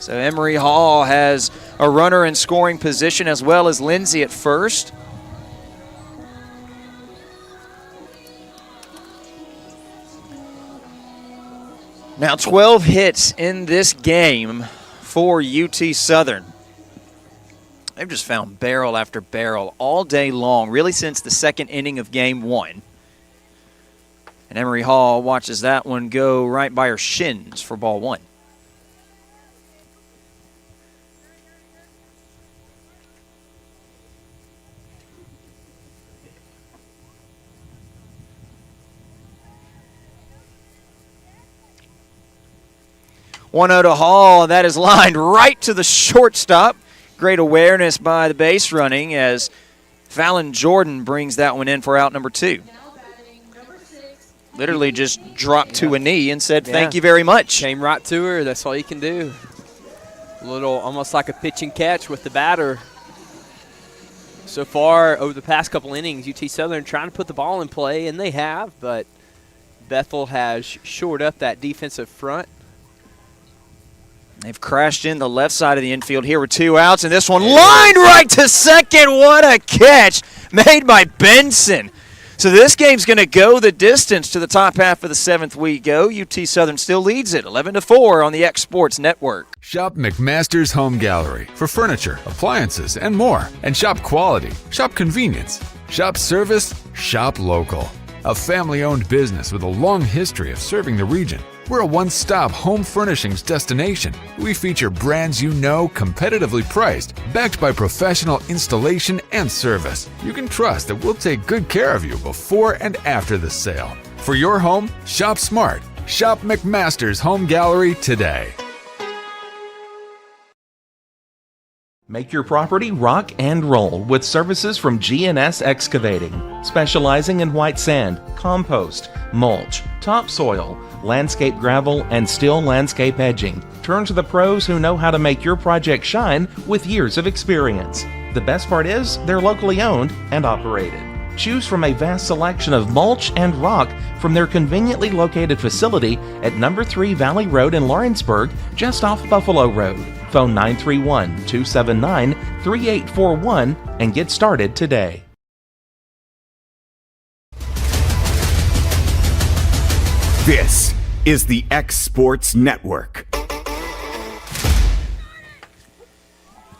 So Emory Hall has a runner in scoring position as well as Lindsay at first. Now 12 hits in this game for UT Southern. They've just found barrel after barrel all day long, really since the second inning of game 1. And Emory Hall watches that one go right by her shins for ball 1. One out to Hall, that is lined right to the shortstop. Great awareness by the base running as Fallon Jordan brings that one in for out number 2. Literally just dropped to a knee and said, thank you very much. Came right to her. That's all you can do. A little, almost like a pitch and catch with the batter. So far, over the past couple innings, UT Southern trying to put the ball in play, and they have, but Bethel has shored up that defensive front. They've crashed in the left side of the infield here with 2 outs, and this one lined right to second. What a catch made by Benson. So this game's going to go the distance to the top half of the 7th we go. UT Southern still leads it 11-4 on the X Sports Network. Shop McMaster's Home Gallery for furniture, appliances, and more. And shop quality, shop convenience, shop service, shop local. A family-owned business with a long history of serving the region. We're a one-stop home furnishings destination. We feature brands you know, competitively priced, backed by professional installation and service. You can trust that we'll take good care of you before and after the sale. For your home, shop smart. Shop McMaster's Home Gallery today. Make your property rock and roll with services from G&S Excavating, specializing in white sand, compost, mulch, topsoil, landscape gravel, and steel landscape edging. Turn to the pros who know how to make your project shine with years of experience. The best part is they're locally owned and operated. Choose from a vast selection of mulch and rock from their conveniently located facility at number 3 Valley Road in Lawrenceburg, just off Buffalo Road. Phone 931-279-3841 and get started today. This is the X Sports Network.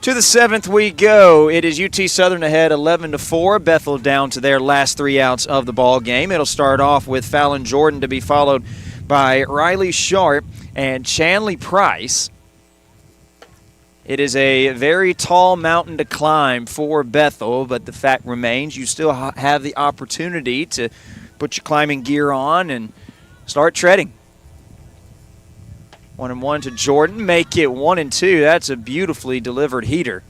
To the 7th we go. It is UT Southern ahead 11-4. Bethel down to their last 3 outs of the ball game. It'll start off with Fallon Jordan to be followed by Riley Sharp and Chanley Price. It is a very tall mountain to climb for Bethel, but the fact remains you still have the opportunity to put your climbing gear on and start treading. 1-1 to Jordan. Make it 1-2. That's a beautifully delivered heater.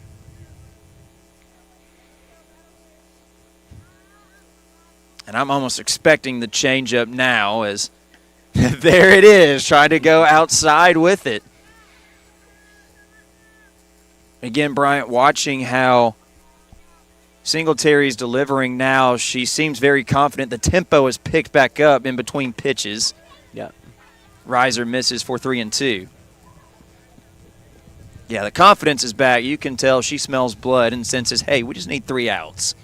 And I'm almost expecting the changeup now as there it is, trying to go outside with it. Again, Bryant, watching how Singletary's delivering now, she seems very confident. The tempo is picked back up in between pitches. Yeah. Riser misses for 3-2. Yeah, the confidence is back. You can tell she smells blood and senses, hey, we just need 3 outs.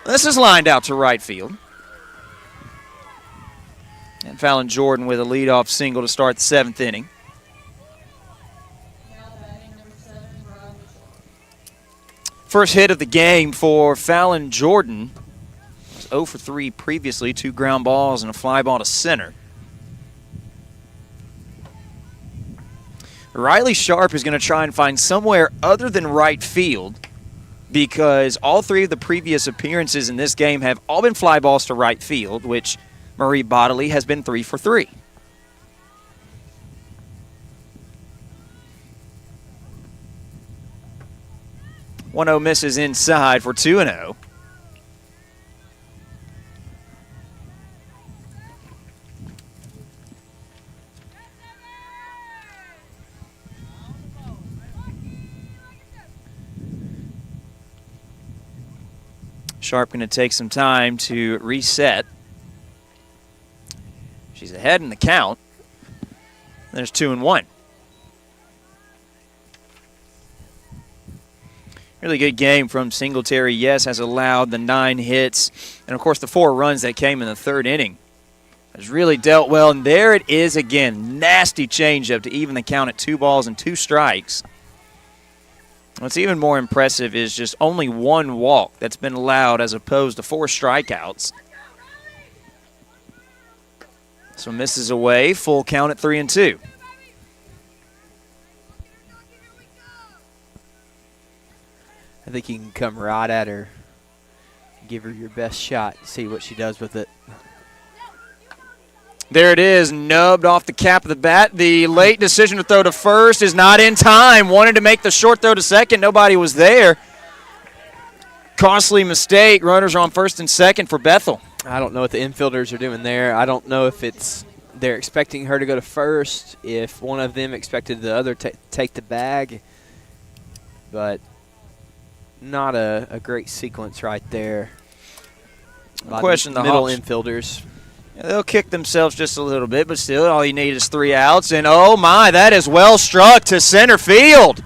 This is lined out to right field. And Fallon Jordan with a leadoff single to start the 7th inning. First hit of the game for Fallon Jordan. 0 for 3 previously, 2 ground balls and a fly ball to center. Riley Sharp is going to try and find somewhere other than right field because all 3 of the previous appearances in this game have all been fly balls to right field, which Marie Bodley has been 3 for 3. One-0 misses inside for 2-0. Sharp going to take some time to reset. She's ahead in the count. There's 2-1. Really good game from Singletary. Yes, has allowed the 9 hits and, of course, the 4 runs that came in the 3rd inning. Has really dealt well, and there it is again. Nasty changeup to even the count at 2 balls and 2 strikes. What's even more impressive is just only 1 walk that's been allowed as opposed to 4 strikeouts. So misses away, full count at 3-2. I think you can come right at her, give her your best shot, see what she does with it. There it is, nubbed off the cap of the bat. The late decision to throw to first is not in time. Wanted to make the short throw to second. Nobody was there. Costly mistake. Runners are on first and second for Bethel. I don't know what the infielders are doing there. I don't know if they're expecting her to go to first, if one of them expected the other to take the bag. But not a great sequence right there. Question the middle Hawks. infielders. Yeah, they'll kick themselves just a little bit, but still all you need is 3 outs. And, oh, my, that is well struck to center field.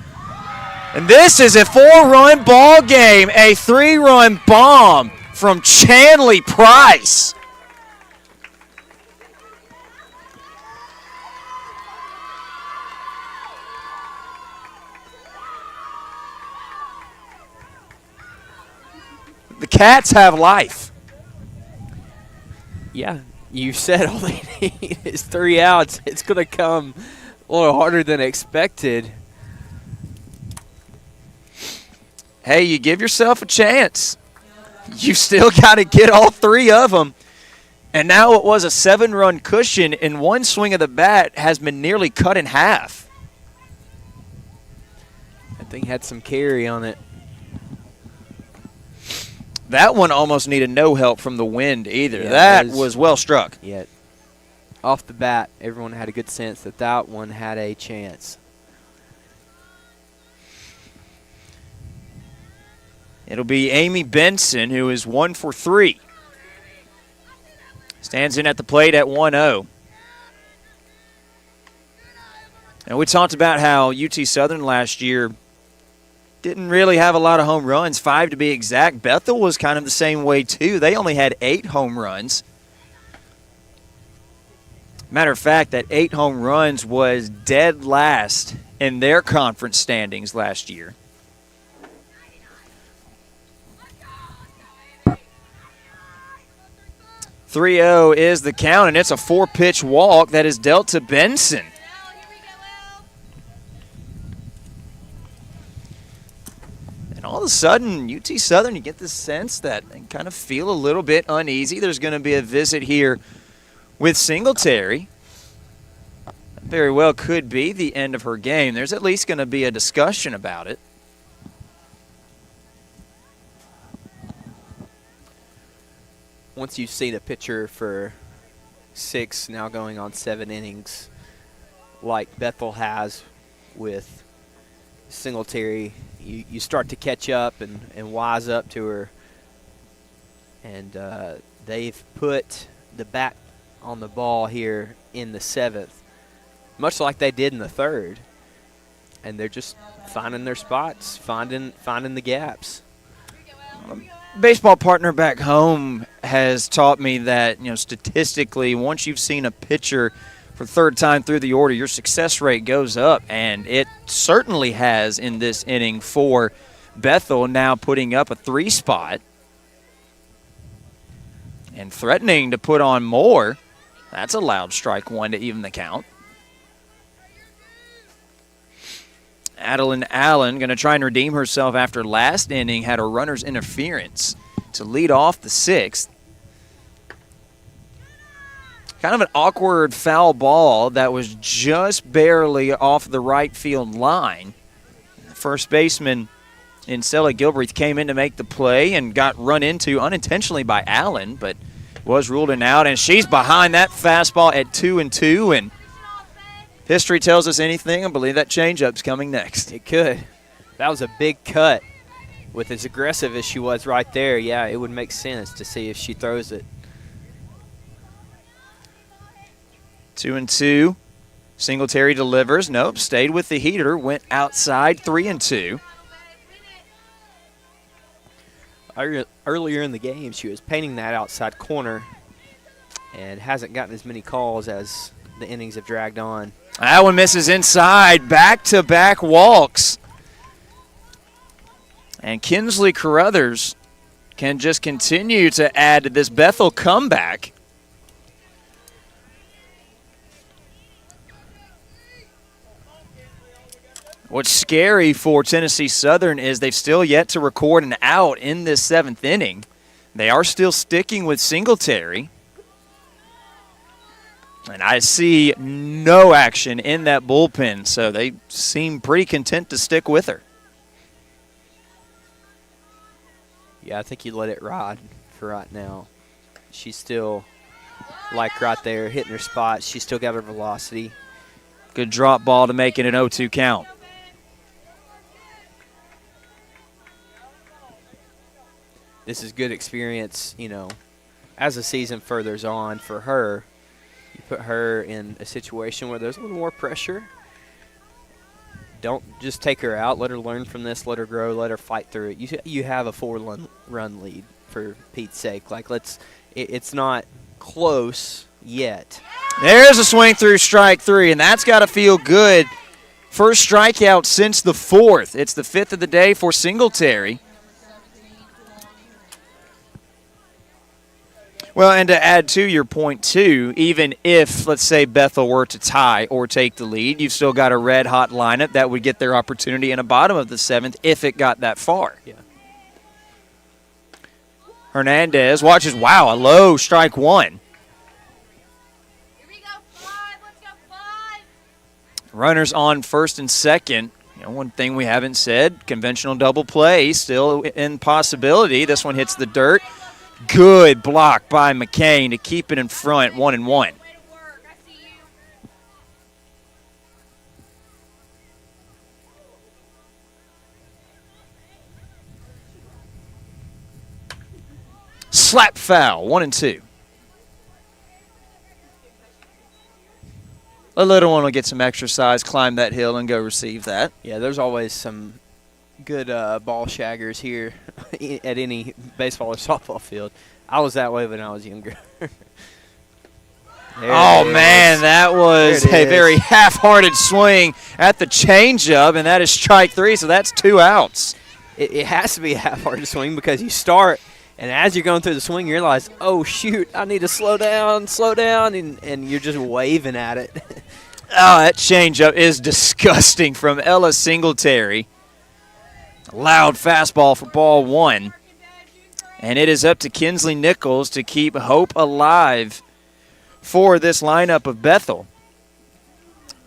And this is a 4-run ball game, a 3-run bomb from Chanley Price. The Cats have life. Yeah, you said all they need is 3 outs. It's going to come a little harder than expected. Hey, you give yourself a chance. You still got to get all 3 of them. And now it was a 7-run cushion in one swing of the bat has been nearly cut in half. That thing had some carry on it. That one almost needed no help from the wind either. Yeah, that was well struck. Yeah. off the bat, everyone had a good sense that that one had a chance. It'll be Amy Benson, who is 1 for 3. Stands in at the plate at 1-0. And we talked about how UT Southern last year didn't really have a lot of home runs, 5 to be exact. Bethel was kind of the same way, too. They only had 8 home runs. Matter of fact, that 8 home runs was dead last in their conference standings last year. .3-0 is the count, and it's a 4-pitch walk that is dealt to Benson. And all of a sudden, UT Southern, you get the sense that they kind of feel a little bit uneasy. There's going to be a visit here with Singletary. That very well could be the end of her game. There's at least going to be a discussion about it. Once you've seen a pitcher for 6, now going on 7 innings, like Bethel has with Singletary, you start to catch up and wise up to her. And they've put the bat on the ball here in the 7th, much like they did in the 3rd. And they're just finding their spots, finding the gaps. Baseball partner back home has taught me that, statistically, once you've seen a pitcher for 3rd time through the order, your success rate goes up, and it certainly has in this inning for Bethel, now putting up a 3 spot and threatening to put on more. That's a loud strike 1 to even the count. Adeline Allen going to try and redeem herself after last inning, had a runner's interference to lead off the 6th. Kind of an awkward foul ball that was just barely off the right field line. The first baseman, Incella Gilbreth, came in to make the play and got run into unintentionally by Allen, but was ruled an out, and she's behind that fastball at 2-2, and history tells us anything, I believe that changeup's coming next. It could. That was a big cut. With as aggressive as she was right there, yeah, it would make sense to see if she throws it. 2-2. Singletary delivers. Nope, stayed with the heater, went outside, 3-2. Earlier in the game, she was painting that outside corner and hasn't gotten as many calls as the innings have dragged on. That one misses inside. Back-to-back walks. And Kinsley Carruthers can just continue to add to this Bethel comeback. What's scary for Tennessee Southern is they've still yet to record an out in this 7th inning. They are still sticking with Singletary. And I see no action in that bullpen, so they seem pretty content to stick with her. Yeah, I think you let it ride for right now. She's still, like right there, hitting her spot. She's still got her velocity. Good drop ball to make it an 0-2 count. This is good experience, as the season furthers on for her. You put her in a situation where there's a little more pressure. Don't just take her out. Let her learn from this. Let her grow. Let her fight through it. You have a 4-run lead, for Pete's sake. It's not close yet. There's a swing through strike 3, and that's got to feel good. First strikeout since the 4th. It's the 5th of the day for Singletary. Well, and to add to your point, too, even if, let's say, Bethel were to tie or take the lead, you've still got a red-hot lineup that would get their opportunity in the bottom of the 7th if it got that far. Yeah. Hernandez watches, a low strike 1. Runners on first and second. One thing we haven't said, conventional double play still in possibility. This one hits the dirt. Good block by McCain to keep it in front, 1-1. slap foul, 1-2. A little one will get some exercise, climb that hill, and go receive that. Yeah, there's always some good ball shaggers here at any baseball or softball field. I was that way when I was younger. Oh, man, that was a very half-hearted swing at the changeup, and that is strike 3, so that's 2 outs. It has to be a half-hearted swing because you start, and as you're going through the swing, you realize, oh, shoot, I need to slow down, and you're just waving at it. Oh, that changeup is disgusting from Ella Singletary. Loud fastball for ball 1. And it is up to Kinsley Nichols to keep hope alive for this lineup of Bethel.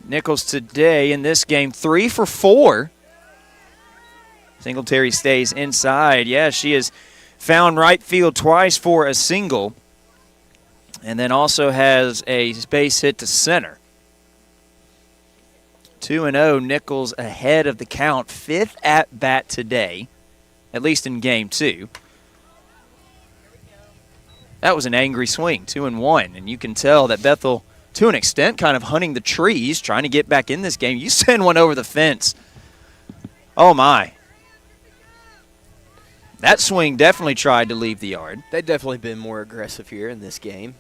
Nichols today in this game 3 for 4. Singletary stays inside. Yeah, she has found right field twice for a single. And then also has a base hit to center. 2-0, Nichols ahead of the count. 5th at bat today, at least in game 2. That was an angry swing, 2-1. And you can tell that Bethel, to an extent, kind of hunting the trees, trying to get back in this game. You send one over the fence. Oh, my. That swing definitely tried to leave the yard. They've definitely been more aggressive here in this game.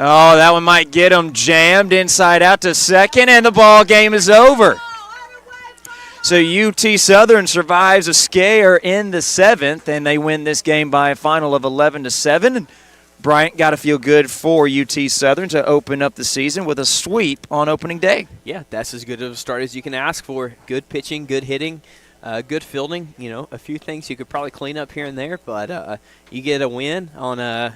Oh, that one might get him jammed inside out to second, and the ball game is over. So UT Southern survives a scare in the 7th, and they win this game by a final of 11-7. And Bryant got to feel good for UT Southern to open up the season with a sweep on opening day. Yeah, that's as good of a start as you can ask for. Good pitching, good hitting, good fielding. You know, a few things you could probably clean up here and there, but you get a win on a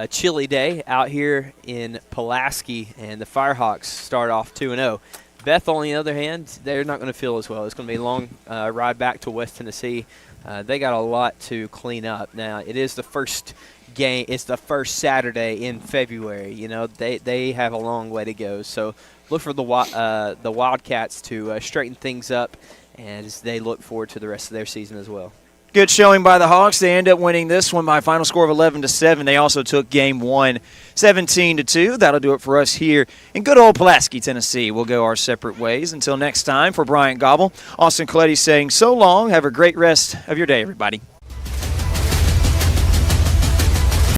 chilly day out here in Pulaski, and the Firehawks start off 2-0. Bethel, on the other hand, they're not going to feel as well. It's going to be a long ride back to West Tennessee. They got a lot to clean up. Now, it is the first game. It's the first Saturday in February. You know, they have a long way to go. So look for the Wildcats to straighten things up as they look forward to the rest of their season as well. Good showing by the Hawks. They end up winning this one by a final score of 11-7. They also took game 1 17-2. That'll do it for us here in good old Pulaski, Tennessee. We'll go our separate ways. Until next time, for Bryant Gobble, Austin Coletti saying so long. Have a great rest of your day, everybody.